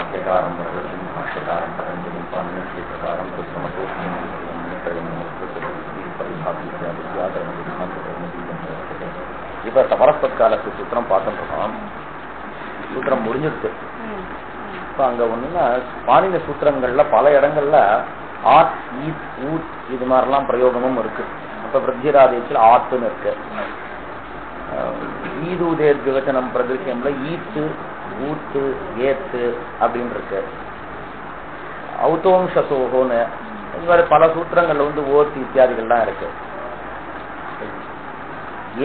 भाष्यकारं भाष्यकारं पतञ्जलिं पाणिनिप्रकारं कृष्णमतोऽस्मि இப்ப தபரஸ்பத்காலத்து சூத்திரம் பார்த்துருக்கோம். சூத்திரம் முடிஞ்சிருக்கு. இப்ப அங்க ஒண்ணுன்னா பாணினி சூத்திரங்கள்ல பல இடங்கள்ல ஆத் ஈத் ஊத் இது மாதிரிலாம் பிரயோகமும் இருக்கு. அப்ப பிரத்திராதேசில் ஆத்துன்னு இருக்கு. ஈதூதே விவச்சனம் பிரதிருஷ்யம்ல ஈத்து ஊத்து ஏத்து அப்படின்னு இருக்கு. ஔதோம்சோன்னு இந்த மாதிரி பல சூத்திரங்கள்ல வந்து ஓத் இத்தியாதிகள்லாம் இருக்கு.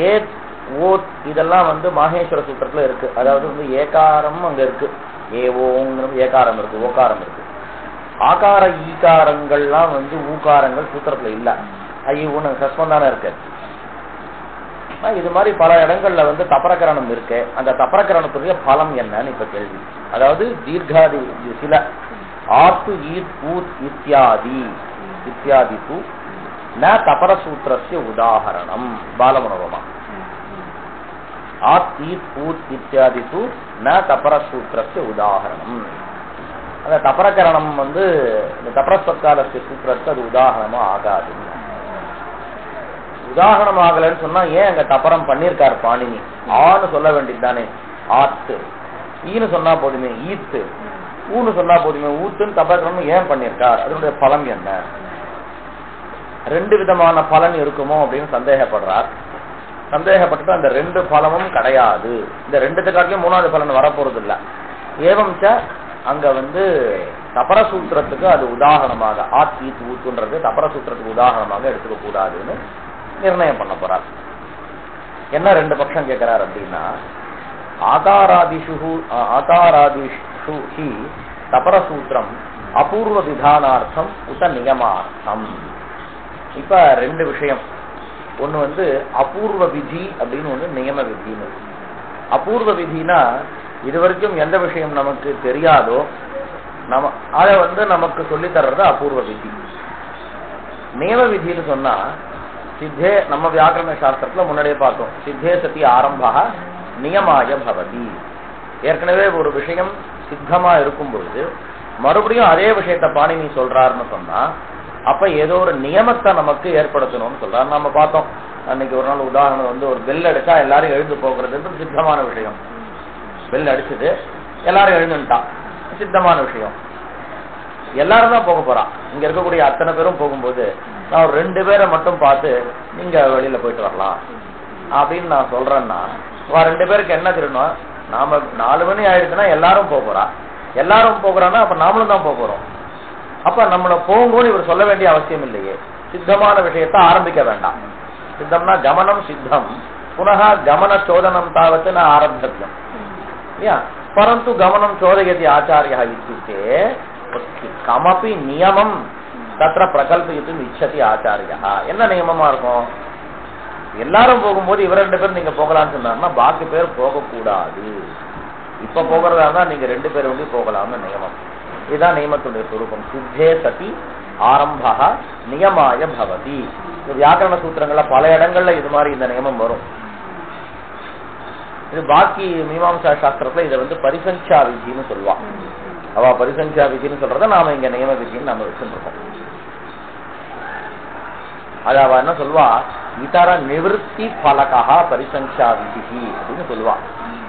ஏத் ஓத் இதெல்லாம் வந்து மாகேஸ்வர சூத்திரத்துல இருக்கு. அதாவது வந்து ஏகாரம் அங்க இருக்கு, ஏவோங்கிறது ஏகாரம் இருக்கு, ஓகாரம் இருக்கு. ஆகார ஈகாரங்கள்லாம் வந்து ஊகாரங்கள் சூத்திரத்துல இல்ல. ஐயோன்னு சஸ்பம் தானே இருக்கு. இது மாதிரி பல இடங்கள்ல வந்து தபரகரணம் இருக்கு. அந்த தபரகரணத்துடைய பலம் என்னன்னு இப்ப கேள்வி. அதாவது தீர்காதி சில ஆத்து ஈத் ஊத் இத்தியாதி இத்தியாதி தூ ந தபரசூத்திரஸ்ய உதாரணம் பாலமனோரமா. ஆத் ஈத் ஊத் இத்தியாதி தூ ந தபரசூத்திரஸ்ய உதாரணம். அந்த தபரகரணம் வந்து இந்த தபரஸ்பத்காலஸ்ய சூத்திரத்துக்கு அது உதாரணமா ஆகாது. உதாரணம் ஆகலன்னு சொன்னா ஏன் அங்க தபரம் பண்ணிருக்காரு பாணினி? ஆன்னு சொல்ல வேண்டியது தானே ஆத்து, ஈன்னு சொன்னா போதுமே ஈத்து, ஊன்னு சொன்னா போதுமே ஊத்துன்னு தபரகரணம் ஏன் பண்ணிருக்கார்? அதனுடைய பலம் என்ன? ரெண்டு விதமான பலன் இருக்குமோ அப்படின்னு சந்தேகப்படுறார். சந்தேகப்பட்டு அந்த ரெண்டு பலமும் கிடையாது. இந்த ரெண்டுத்து காட்டிலும் மூணாவது பலன் வரப்போறது இல்ல. ஏவம்ச அங்க வந்து தபரசூத்திரத்துக்கு அது உதாரணமாக ஆத் ஈத் ஊத்துன்றது தபரசூத்திரத்துக்கு உதாரணமாக எடுத்துக்க கூடாதுன்னு நிர்ணயம் பண்ண போறார். என்ன ரெண்டு பட்சம் கேட்கிறார் அப்படின்னா, ஆகாராதிஷு தபரசூத்திரம் அபூர்வ விதானார்த்தம் உத நியமார்த்தம். இப்ப ரெண்டு விஷயம். ஒண்ணு வந்து அபூர்வ விதி அப்படின்னு ஒண்ணு நியம விதின்னு. அபூர்வ விதினா இது வரைக்கும் எந்த விஷயம் நமக்கு தெரியாதோ அதை வந்து நமக்கு சொல்லி தர்றது அபூர்வ விதி. நியம விதின்னு சொன்னா சித்தே நம்ம வியாக்கரண சாஸ்திரத்துல முன்னாடியே பார்த்தோம். சித்தே சதி ஆரம்பா நியமாய பவதி. ஏற்கனவே ஒரு விஷயம் சித்தமா இருக்கும் பொழுது மறுபடியும் அதே விஷயத்த பாணினி சொல்றாருன்னு சொன்னா அப்ப ஏதோ ஒரு நியமத்தை நமக்கு ஏற்படுத்தணும்னு சொல்றாரு. நம்ம பார்த்தோம் அன்னைக்கு ஒரு நாள் உதாரணம் வந்து ஒரு பெல் அடிச்சா எல்லாரும் எழுந்து போகிறது சித்தமான விஷயம். பெல் அடிச்சது எல்லாரும் எழுந்துட்டான், சித்தமான விஷயம். எல்லாரும் தான் போக போறான். இங்க இருக்கக்கூடிய அத்தனை பேரும் போகும்போது நான் ஒரு ரெண்டு பேரை மட்டும் பார்த்து நீங்க வெளியில போயிட்டு வரலாம் அப்படின்னு நான் சொல்றேன்னா ரெண்டு பேருக்கு என்ன தெரியணும்? நாம 4 மணி ஆயிடுச்சுன்னா எல்லாரும் போறா, எல்லாரும் போகிறான்னா அப்ப நாமளும் தான் போறோம். அப்ப நம்மள போகும்போது இவர் சொல்ல வேண்டிய அவசியம் இல்லையே. சித்தமான விஷயத்த ஆரம்பிக்க வேண்டாம். சித்தம்னா கமனம் சித்தம், புனக கமன சோதனம் தாவத்து நான் ஆரம்பிச்சோம் இல்லையா? பரந்து கமனம் சோதயதி ஆச்சாரியா இத்துக்கே கமபி நியமம் தத்திர பிரகல்பித்து இச்சதி ஆச்சாரியா. என்ன நியமமா இருக்கும்? எல்லாரும் போகும்போது இவர் ரெண்டு பேரும் நீங்க போகலாம்னு சொன்னாருன்னா பாக்கி பேர் போகக்கூடாது. இப்ப போகிறதா இருந்தா நீங்க 2 பேர் வந்து போகலாம்னு நியமம். இதுதான் நியமத்துடைய சுரூபம். சித்தே சதி ஆரம்பா நியமாய பவதி. வியாக்கரண சூத்திரங்கள்ல பல இடங்கள்ல இது மாதிரி இந்த நியமம் வரும். இது பாக்கி மீமாம்சா சாஸ்திரத்துல இதை வந்து பரிசஞ்சா விதின்னு சொல்லுவான். அவ பரிசஞ்சா விதின்னு சொல்றத நாம இங்க நியம விதின்னு நம்ம வச்சுருக்கோம். அது அவ என்ன சொல்லுவா? இதர நிவர்த்தி பலகா பரிசஞ்சா விதி அப்படின்னு சொல்லுவா.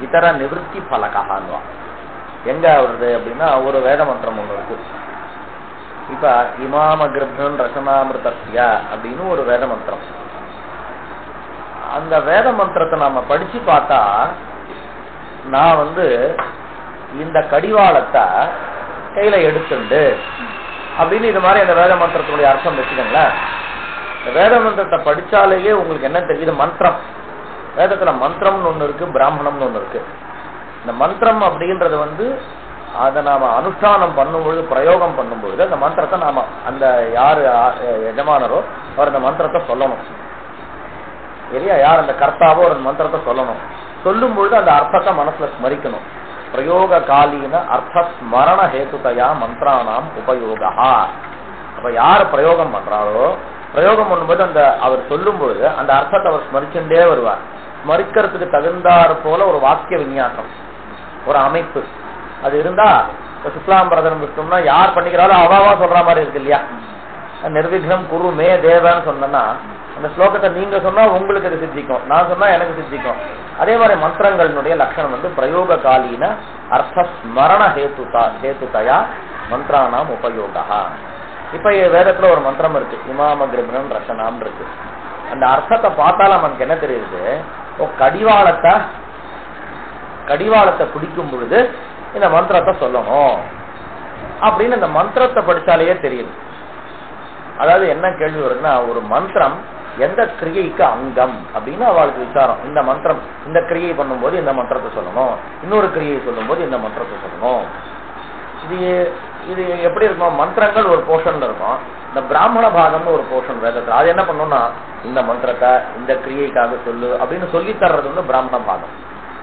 இதர நிவர்த்தி பலகான்வா. எங்க வருது அப்படின்னா ஒரு வேத மந்திரம் ஒண்ணு இருக்கு. இப்ப இமாம கிருப்தன் ரசனாமிருதஸ்ய அப்படின்னு ஒரு வேத மந்திரம். அந்த வேத மந்திரத்தை நாம படிச்சு பார்த்தா நான் வந்து இந்த கடிவாளத்தை கையில எடுத்துண்டு அப்படின்னு இது மாதிரி அந்த வேத மந்திரத்தினுடைய அர்த்தம் வச்சுக்கோங்களேன். இந்த வேத மந்திரத்தை படிச்சாலேயே உங்களுக்கு என்ன தெரியுது? மந்திரம். வேதத்துல மந்திரம்னு ஒண்ணு இருக்கு, பிராமணம்னு ஒண்ணு இருக்கு. இந்த மந்திரம் அப்படின்றது வந்து அதை நாம அனுஷ்டானம் பண்ணும்பொழுது பிரயோகம் பண்ணும்பொழுது அந்த மந்திரத்தை நாம அந்த யாரு எஜமானரோ அவர் அந்த மந்திரத்தை சொல்லணும் இல்லையா? யார் அந்த கர்த்தாவோ அந்த மந்திரத்தை சொல்லணும். சொல்லும் பொழுது அந்த அர்த்தத்தை மனசுல ஸ்மரிக்கணும். பிரயோக காலீன அர்த்த ஸ்மரண ஹேதுதயா மந்திரானாம் உபயோகா. அப்ப யார் பிரயோகம் பண்றாரோ பிரயோகம் பண்ணும்போது அந்த அவர் சொல்லும் பொழுது அந்த அர்த்தத்தை அவர் ஸ்மரிச்சுட்டே வருவார். ஸ்மரிக்கிறதுக்கு தகுந்தாற் போல ஒரு வாக்கிய விநியாசம், ஒரு அமைப்பு அது இருந்தா சுக்லாம்பரதனம் விஷ்ணும்னா யார் பண்ணிக்கிறாலும் அவாவா சொல்ற மாதிரி இருக்கு இல்லையா. நிர்விக்னம் குரு மே தேவன்னு சொன்னா அந்த ஸ்லோகத்தை நீங்க சொன்னா உங்களுக்கு அது சித்திக்கும், நான் சொன்னா எனக்கு சித்திக்கும். அதே மாதிரி மந்திரங்களினுடைய லட்சணம் வந்து பிரயோக காலீன அர்த்த ஸ்மரண ஹேத்துதயா மந்திரானாம் உபயோகா. இப்ப வேதத்துல ஒரு மந்திரம் இருக்கு, இமாம கிருபணம் ரசனாம் இருக்கு. அந்த அர்த்தத்தை பார்த்தாலும் நமக்கு என்ன தெரியுது, கடிவாளத்தை பிடிக்கும் பொழுது இந்த மந்திரத்தை சொல்லணும் அப்படின்னு அந்த மந்திரத்தை படிச்சாலேயே தெரியுது. அதாவது என்ன கேள்வி வருதுன்னா, ஒரு மந்திரம் எந்த கிரியைக்கு அங்கம் அப்படின்னு அவளுக்கு விசாரம். இந்த மந்திரம் இந்த கிரியை பண்ணும்போது இந்த மந்திரத்தை சொல்லணும், இன்னொரு கிரியை சொல்லும் போது இந்த மந்திரத்தை சொல்லணும். இது எப்படி இருக்கும், மந்திரங்கள் ஒரு போர்ஷன்ல இருக்கும், இந்த பிராமண பாகம்னு ஒரு போர்ஷன் வேதத்துல. அது என்ன பண்ணணும்னா, இந்த மந்திரத்தை இந்த கிரியைக்காக சொல்லு அப்படின்னு சொல்லி தர்றது வந்து பிராமண பாகம்.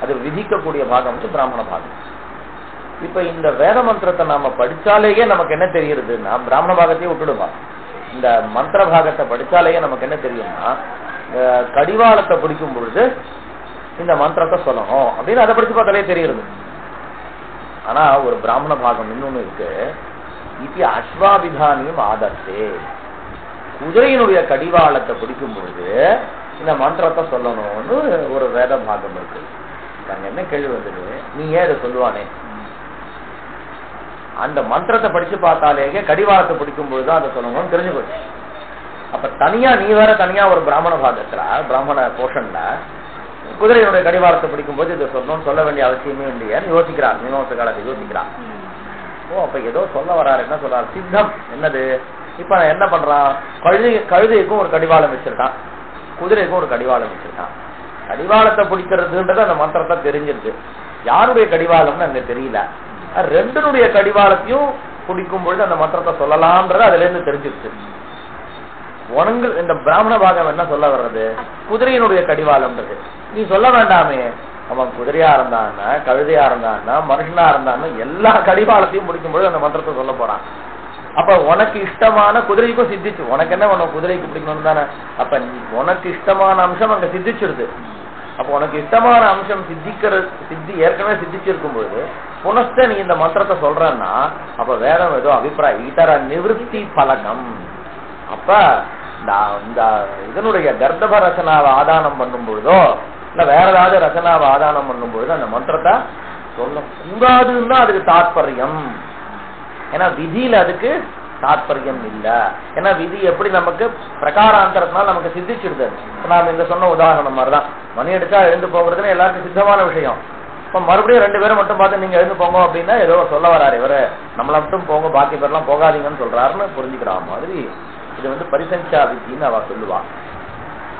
அது விதிக்கக்கூடிய பாகம் வந்து பிராமண பாகம். இப்ப இந்த வேத மந்திரத்தை நாம படிச்சாலேயே நமக்கு என்ன தெரியுதுன்னா, பிராமண பாகத்தையே விட்டுடுவா, இந்த மந்திர பாகத்தை படிச்சாலேயே நமக்கு என்ன தெரியும்னா, கடிவாளத்தை பிடிக்கும் பொழுது இந்த மந்திரத்தை சொல்லணும் அப்படின்னு அதை படிச்சு பார்த்தாலே தெரியுது. ஆனா ஒரு பிராமண பாகம் இன்னொன்னு இருக்கு, இது அஸ்வாபிதானியும் ஆதர்த்தே, குதிரையினுடைய கடிவாளத்தை பிடிக்கும் பொழுது இந்த மந்திரத்தை சொல்லணும்னு ஒரு வேத பாகம் இருக்கு. அங்க என்ன கேள்வி வந்தது, நீ ஏன் இதை சொல்லுவானே, அந்த மந்திரத்தை படிச்சு பார்த்தாலேயே கடிவாளத்தை பிடிக்கும் பொழுதுதான் அதை சொல்லணும்னு தெரிஞ்சு போச்சு. அப்ப தனியா நீ வேற தனியா ஒரு பிராமண பாகத்துல பிராமண போஷன்ல குதிரையினுடைய கடிவாளத்தை பிடிக்கும் போது இதை சொல்லணும்னு சொல்ல வேண்டிய அவசியமே இல்லையான்னு யோசிக்கிறார், மீமாம்ச காலத்தை யோசிக்கிறார். அப்ப ஏதோ சொல்ல வராரு, என்ன சொல்றாரு, சித்தம் என்னது. இப்ப என்ன பண்றான், கழுதைக்கும் ஒரு கடிவாளம் வச்சிருக்கான், குதிரைக்கும் ஒரு கடிவாளம் வச்சிருக்கான். கடிவாளத்தை பிடிக்கிறதுன்றது அந்த மந்திரத்தை தெரிஞ்சிருக்கு, யாருடைய கடிவாளம்னு அங்க தெரியல. ரெண்டனுடைய கடிவாளத்தையும் பிடிக்கும் பொழுது அந்த மந்திரத்தை சொல்லலாம்ன்றது அதுல இருந்து தெரிஞ்சிருச்சு. உனக்கு இந்த பிராமண பாகம் என்ன சொல்ல வர்றது, குதிரையினுடைய கடிவாளம்ன்றது நீ சொல்ல வேண்டாமே. அவன் குதிரையா இருந்தான்னா, கழுதையா இருந்தான்னா, மனுஷனா இருந்தான்னா எல்லா கடிவாளத்தையும் பிடிக்கும் பொழுது அந்த மந்திரத்தை சொல்ல போறான். அப்ப உனக்கு இஷ்டமான குதிரைக்கும் சித்திச்சு, உனக்கு என்ன பண்ணும், குதிரைக்கு பிடிக்கணும் தானே. அப்ப உனக்கு இஷ்டமான அம்சம் அங்க சித்திச்சிருது. அப்ப உனக்கு இஷ்டமான அம்சம் ஏற்கனவே சித்திச்சிருக்கும் பொழுது புனஸ்த நீ இந்த மந்திரத்தை சொல்றன்னா, அப்ப வேற ஏதோ அபிப்பிராயம் இதர நிவர்த்தி பலகம். அப்ப இந்த இதனுடைய கர்ப்ப ரசனாவை ஆதானம் பண்ணும் பொழுதோ இல்ல வேற ஏதாவது ரசனாவை ஆதானம் பண்ணும் பொழுது அந்த மந்திரத்தை சொல்ல கூடாதுன்னு தான் அதுக்கு தாத்பரியம். ஏன்னா விதியில அதுக்கு தாத்பரியம் இல்ல. ஏன்னா விதி எப்படி நமக்கு பிரகாராந்தரத்தினால நமக்கு சித்திச்சிருது. நாம இந்த சொன்ன உதாரணம் மாதிரிதான், மணி அடிச்சா எழுந்து போகிறதுன்னு எல்லாருக்கும் சித்தமான விஷயம். இப்ப மறுபடியும் 2 பேரும் மட்டும் பார்த்து நீங்க எழுந்து போங்க அப்படின்னா ஏதோ சொல்ல வராரு, இவரு நம்மள மட்டும் போங்க பாக்கி பேர்லாம் போகாதீங்கன்னு சொல்றாருன்னு புரிஞ்சுக்கிற மாதிரி இது வந்து பரிசஞ்சா விதின்னு அவ சொல்லுவா.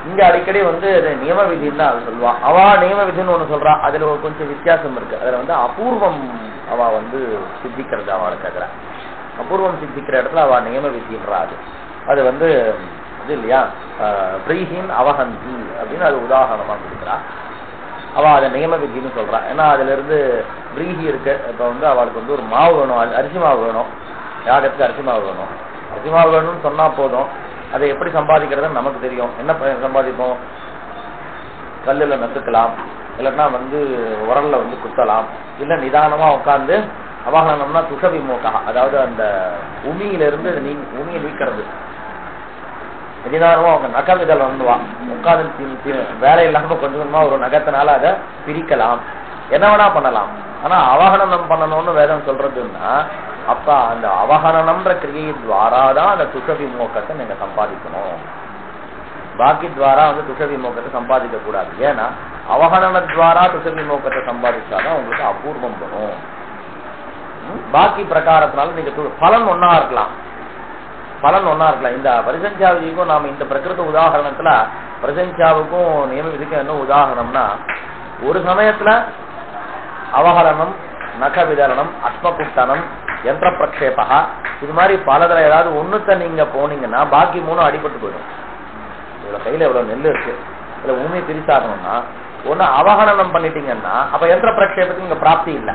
இங்க அடிக்கடி வந்து நியம விதின்னு அவ சொல்லுவா. அவ நியம விதின்னு ஒண்ணு சொல்றா, அதுல கொஞ்சம் வித்தியாசம் இருக்கு. அதுல வந்து அபூர்வம் அவ வந்து சித்திக்கிறது அவளுக்கு. அதுல அபூர்வம் சித்திக்கிற இடத்துல அவ நியம விதின்றாது. அது வந்து இது இல்லையா, பிரீஹின் அவஹந்தி அப்படின்னு அது உதாரணமா கொடுக்குறா. அவ அதை நியம விதின்னு சொல்றா. ஏன்னா அதுல இருந்து பிரீஹி இருக்கு. இப்ப வந்து அவளுக்கு வந்து ஒரு மாவு வேணும், அரிசி மாவு வேணும், யாருக்கு அரிசி மாவு வேணும். அரிசி மாவு வேணும்னு சொன்னா போதும், அதை எப்படி சம்பாதிக்கிறதுன்னு நமக்கு தெரியும். என்ன சம்பாதிப்போம், கல்லுல நசுக்கலாம், இல்லைன்னா வந்து உரல்ல வந்து குத்தலாம், இல்ல நிதானமா உட்கார்ந்து அவகனம்னா துஷவிமோகா, அதாவது அந்த உமியிலிருந்து உமியை நீக்கிறது. நிதானமா அவங்க நகவிதல் வந்துவா உட்காந்து வேலை இல்லாம கொஞ்சம் கொஞ்சமா ஒரு நகத்தினால அதை பிரிக்கலாம், என்ன வேணா பண்ணலாம். ஆனா அவகனம் பண்ணணும்னு வேதம் சொல்றதுன்னா, அப்ப அந்த அவகனம்ன்ற கிரியை துவாராதான் அந்த துஷவிமோகத்தை நீங்க சம்பாதிக்கணும். பாக்கி துவாரா வந்து துஷவிமோகத்தை சம்பாதிக்க கூடாது. ஏன்னா அவகனன துவாரா துஷவிமோகத்தை சம்பாதிச்சாதான் உங்களுக்கு அபூர்வம் வரும். பாக்கி பிரகாரத்தினால நீங்க பலன் ஒன்னா இருக்கலாம், பலன் ஒன்னா இருக்கலாம். இந்த பரிசஞ்சாவிதிக்கும் நாம இந்த பிரகிருத உதாரணத்துல பரிசஞ்சாவுக்கும் நியம விதிக்கும் என்ன உதாரணம்னா, ஒரு சமயத்துல அவகலனம், நக விதரணம், அஸ்மகுட்டனம், யந்திர பிரக்ஷேபா, இது மாதிரி பலதுல ஏதாவது ஒண்ணுத்த நீங்க போனீங்கன்னா பாக்கி 3 அடிபட்டு போயிடும். இதுல கையில எவ்வளவு நெல் இருக்கு, இதுல பூமியை பிரிச்சாகணும்னா ஒண்ணு அவகனனம் பண்ணிட்டீங்கன்னா அப்ப யந்திர பிரக்ஷேபத்துக்கு இங்க பிராப்தி இல்லை.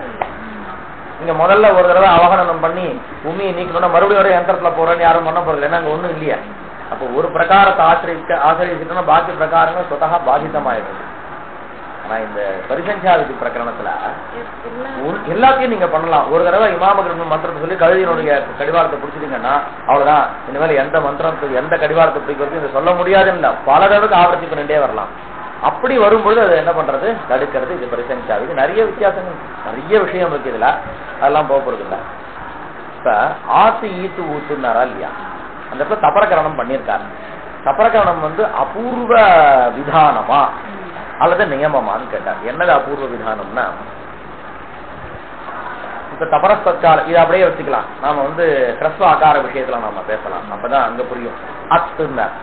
நீங்க முதல்ல ஒரு தடவை அவகனனம் பண்ணி பூமியை நீக்கணும்னா மறுபடியும் ஒரு யந்திரத்துல போறேன்னு யாரும் பண்ண போறது ஏன்னா அங்க ஒண்ணும் இல்லையா. அப்போ ஒரு பிரகாரத்தை ஆசிரியச்சுட்டோம்னா பாக்கி பிரகாரங்கள் சொத்தகா பாதிதமாயிடுது. ஆனா இந்த பரிசஞ்சாதி பிரகரணத்துல எல்லாத்தையும் நீங்க பண்ணலாம். ஒரு தடவை இமாமகிருஷ்ணன் மந்திரத்தை சொல்லி கழுதியினுடைய கடிவாளத்தை பிடிச்சிட்டீங்கன்னா அவ்வளவுதான். இனிமேல் எந்த மந்திரத்துக்கு எந்த கடிவாளத்தை பிடிக்கிறது இதை சொல்ல முடியாதுன்னு இல்லை, பல தடவைக்கு ஆவர்த்தி பண்ணிட்டே வரலாம். அப்படி வரும்பொழுது அதை என்ன பண்றது, தடுக்கிறது. இது பரிசஞ்சாதி. இது நிறைய வித்தியாசங்கள், நிறைய விஷயம் இருக்கு இதுல, அதெல்லாம் போக போறது இல்லை. இப்ப ஆத்து ஈத்து ஊத்துனாரா இல்லையா, அந்த இடத்துல தபரகரணம் பண்ணியிருக்காரு. தபரகரணம் அபூர்வ விதானமா அல்லது நியமமான்னு கேட்டார். என்னது அபூர்வ விதானம்னா, இப்ப தபரஸ்தற்கால இதை அப்படியே வச்சுக்கலாம். நாம கிரஸ்வ ஆகார விஷயத்துல நாம பேசலாம், அப்பதான் அங்க புரியும். அத்துன்னார்.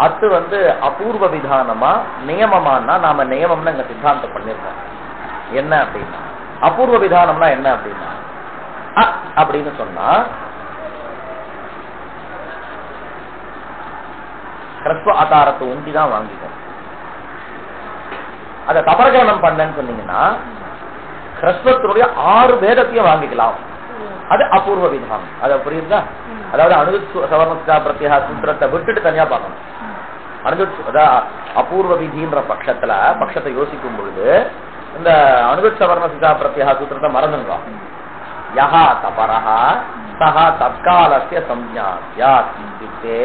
அத்து அபூர்வ விதானமா நியமமானா, நாம நியமம்னு அங்க சித்தாந்தம் பண்ணிருக்கோம். என்ன அப்படின்னா, அபூர்வ விதானம்னா என்ன அப்படின்னா, அப்படின்னு சொன்னா கிரஸ்வ ஆகாரத்தை ஒண்டிதான் வாங்கிக்கும். அத தபரகரணம் பண்ணன்னு சொன்னீங்கன்னா கிரஸ்வத்தினுடைய 6 வேதத்தையும் வாங்கிக்கலாம். அது அபூர்வ விதானம். அது புரியுதா? அதாவது அனுது சவர்ண பிரத்யா சூத்திரத்தை விட்டுட்டு தனியா பார்க்கணும். அனுது அபூர்வ விதின்ற பட்சத்தை யோசிக்கும் பொழுது இந்த அனுது சவர்ண பிரத்யா சூத்திரத்தை மறந்துங்க. யஹா தபரஹ சஹ தத்காலஸ்ய சம்ஞாஸ்யாத் இத்யுக்தே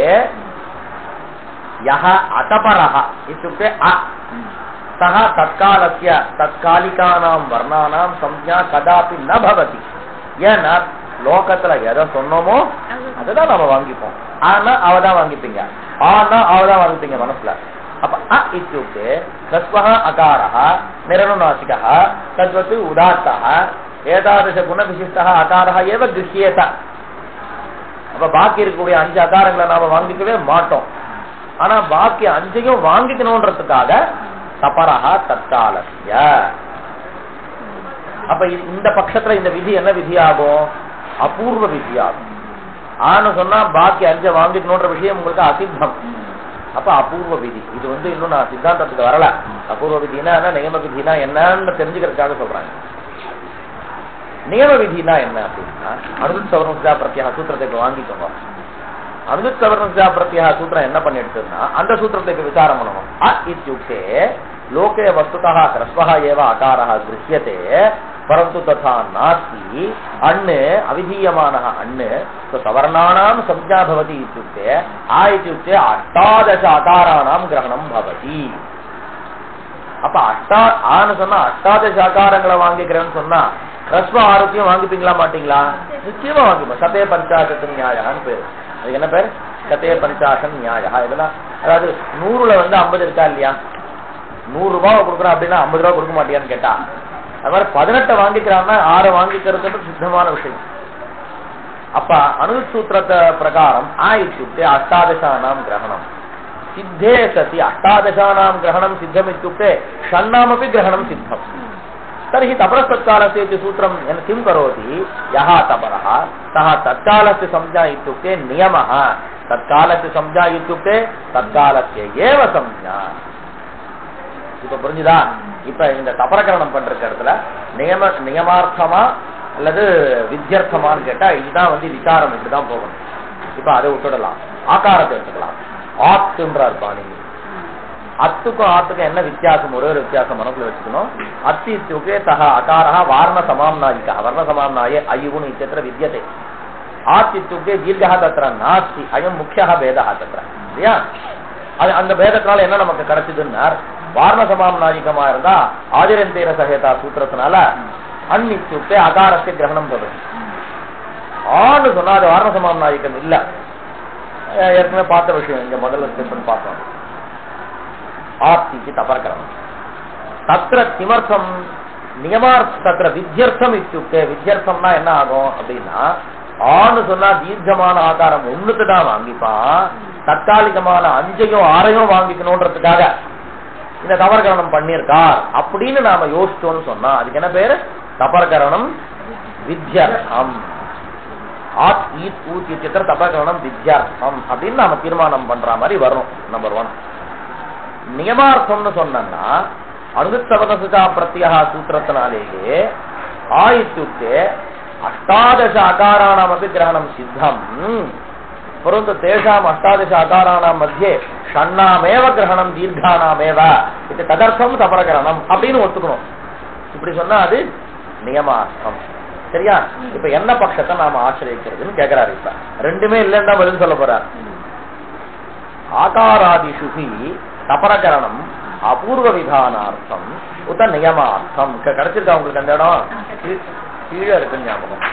யஹ அதபரஹ இத்யுக்தே சஹ தத்காலஸ்ய தத்காலிகானாம் வர்ணானாம் சம்ஞா கதாபி ந பவதி. ஏன்னா லோகத்துல எதை சொன்னோமோ அதுதான் நம்ம வாங்கிப்போம். ஆனா அவதான் வாங்கிப்பீங்க, ஆனா அவதான் வாங்கிப்பீங்க மனசுல. அப்ப இத்யுக்தே ஹஸ்வஹ அகாரஹ நிரனுநாசிகஹ தத்வத் உதாத்தஹ ஏதாதச குண விசிஷ்டஹ அகாரஹ ஏவ கிருஹ்யேத. அப்ப பாக்கி இருக்கக்கூடிய 5 அகாரங்களை நாம வாங்கிக்கவே மாட்டோம். ஆனா பாக்கி 5ஐயும் வாங்கிக்கணும்ன்றதுக்காக தபரஹ தத்காலஸ்ய. அப்ப இந்த பட்சத்துல இந்த விதி என்ன விதியாகும், அபூர்வ விதியாகும். ஆனா சொன்னா பாக்கி 5 வாங்கிக்கணும்ன்ற விஷயம் உங்களுக்கு அசித்தம். அப்ப அபூர்வ விதி. இது இன்னும் நான் சித்தாந்தத்துக்கு வரல. அபூர்வ விதினா நியம விதினா என்னன்னு தெரிஞ்சுக்கிறதுக்காக சொல்றாங்க. நியம விதினா என்ன அப்படின்னா, அனுது சவர்ண பிரத்யா சூத்திரத்தை இப்ப வாங்கிக்கோங்க. அனுது சவர்ண பிரத்யா சூத்திரம் என்ன பண்ணி எடுத்துன்னா அந்த சூத்திரத்தை இப்ப விசாரம் பண்ணணும். இத்யுக்தே லோகே வஸ்துதா ஹ்ரஸ்வஹ ஏவ அகாரஹ கிருஹ்யதே பரந்து ததா நாஸ்தி அன்னு அவிதீயமானஹ அன்னு சவர்ணானாம் சம்ஞா பவதி இத்யுக்தே இத்யுக்தே அஷ்டாதச அகாராணாம் கிரஹணம் பவதி. அப்ப சொன்னா அஷ்டாதச அகாரங்களை வாங்கிக்கிறேன்னு சொன்னா ஹ்ரஸ்வ ஆரோக்கியம் வாங்கிப்பீங்களா மாட்டீங்களா? நிச்சயமா வாங்கிப்போம். சதே பஞ்சாசத்து நியாயான்னு பேரு. அதுக்கு என்ன பேர்? சதே பஞ்சாசன் நியாயா. இதெல்லாம் அதாவது 100ல 50 இருக்கா இல்லையா? 100 ரூபாய் கொடுக்குறோம் அப்படின்னா 50 ரூபாய் கொடுக்க மாட்டியான்னு கேட்டா, அது மாதிரி 18 வாங்கிக்கிறான்னா 6 வாங்கிக்கிறது சித்தமான விஷயம். அப்ப அனுது சூத்திரத்தை பிரகாரம் இத்யுக்தே அஷ்டாதசானாம் கிரகணம் சித்தே சதி. அஷ்டாதசானாம் கிரகணம் சித்தம் இத்யுக்தே ஷண்ணாமபி கிரகணம் சித்தம். तर्हि तपरस्तत्कालस्य सूत्रं किं करोति, यः तपरः सः तत्कालस्य संज्ञा इत्युक्ते नियमः. तत्कालस्य संज्ञा इत्युक्ते तत्कालस्य एव संज्ञा. இப்ப புரிஞ்சுதா? இப்ப இந்த தபரகரணம் பண்ற இடத்துல நியமார்த்தமா அல்லது வித்யர்த்தமான்னு கேட்டா இதுதான் விசாரம். இப்படிதான் போகணும். இப்ப அதை விட்டுடலாம், ஆகாரத்தை எடுத்துக்கலாம். ஆத்துன்றார் பாணி. அத்துக்கும் ஆத்துக்கும் என்ன வித்தியாசம்? ஒரே ஒரு வித்தியாசம் மனசுல வச்சுக்கணும். அத்தி இத்யுக்தே சஹ அகாரஹ வார்ண சமாம்நாயிகா வர்ண சமாம்நாயே அயுகுண இத்யத்ர வித்யதே. ஆத் இத்யுக்தே தீர்ഘः தத்ர நாஸ்தி அயம் முக்கியः பேதः தத்ர. இல்லையா? அந்த பேதத்தினால என்ன நமக்கு கிடைச்சதுன்னா, வார்ண சமாம்நாயிகமா இருந்தா ஆதிரந்தேன சஹேதா சூத்திரத்தினால அன் இத்யுக்தே அகாரஸ்ய கிரகணம் பவதி. ஆன்னு சொன்னா அது வார்ண சமாம்நாயிகம் இல்ல. ஏற்கனவே பார்த்த விஷயம், இங்க முதல்ல ஸ்டெப் பார்த்தோம். ஆப்திக்கு தபரகரணம் தத்ர கிமர்த்தம் நியமார்த்த தத்ர வித்யர்த்தம் இத்யுக்தே. வித்யர்த்தம்னா என்ன ஆகும் அப்படின்னா, ஆன்னு சொன்னா தீர்க்கமான ஆகாரம் 1க்கு தான் வாங்கிப்பான். தற்காலிகமான 5ஐயும் 6ஐயும் வாங்கிக்கணும்ன்றதுக்காக இந்த தபரகரணம் பண்ணியிருக்கார் அப்படின்னு நாம யோசிச்சோம்னு சொன்னா அதுக்கு என்ன பேரு? தபரகரணம் வித்யர்த்தம். ஆத் ஈத் ஊத் இத்தியத்ர தபரகரணம் வித்யர்த்தம் அப்படின்னு நாம தீர்மானம் பண்ற மாதிரி வரும். நம்பர் 1. நியமார்த்தம்னு சொன்னா அனுசவதசுதா பிரத்யா சூத்திரத்தினாலேயே இத்யுக்தே அஷ்டாதச அகாராணாமபி கிரகணம் சித்தம். परन्तु तेषाम् 18 आकाराणां मध्ये षण्णामेव கிரகணம் தீர்கானாமேவ இது ததர்த்தம் தபரகரணம் அப்படின்னு ஒத்துக்கணும். இப்படி சொன்னா அது நியமார்த்தம். சரியா? இப்ப என்ன பட்சத்தை நாம ஆசிரியக்கிறதுன்னு கேட்கிறாரு. இப்ப ரெண்டுமே இல்லைன்னு தான் பதில் சொல்ல போறார். ஆகாராதிஷுஹி தபரகரணம் அபூர்வ விதானார்த்தம் உத நியமார்த்தம். கிடைச்சிருக்கா உங்களுக்கு அந்த இடம்? கீழே இருக்கு ஞாபகம்.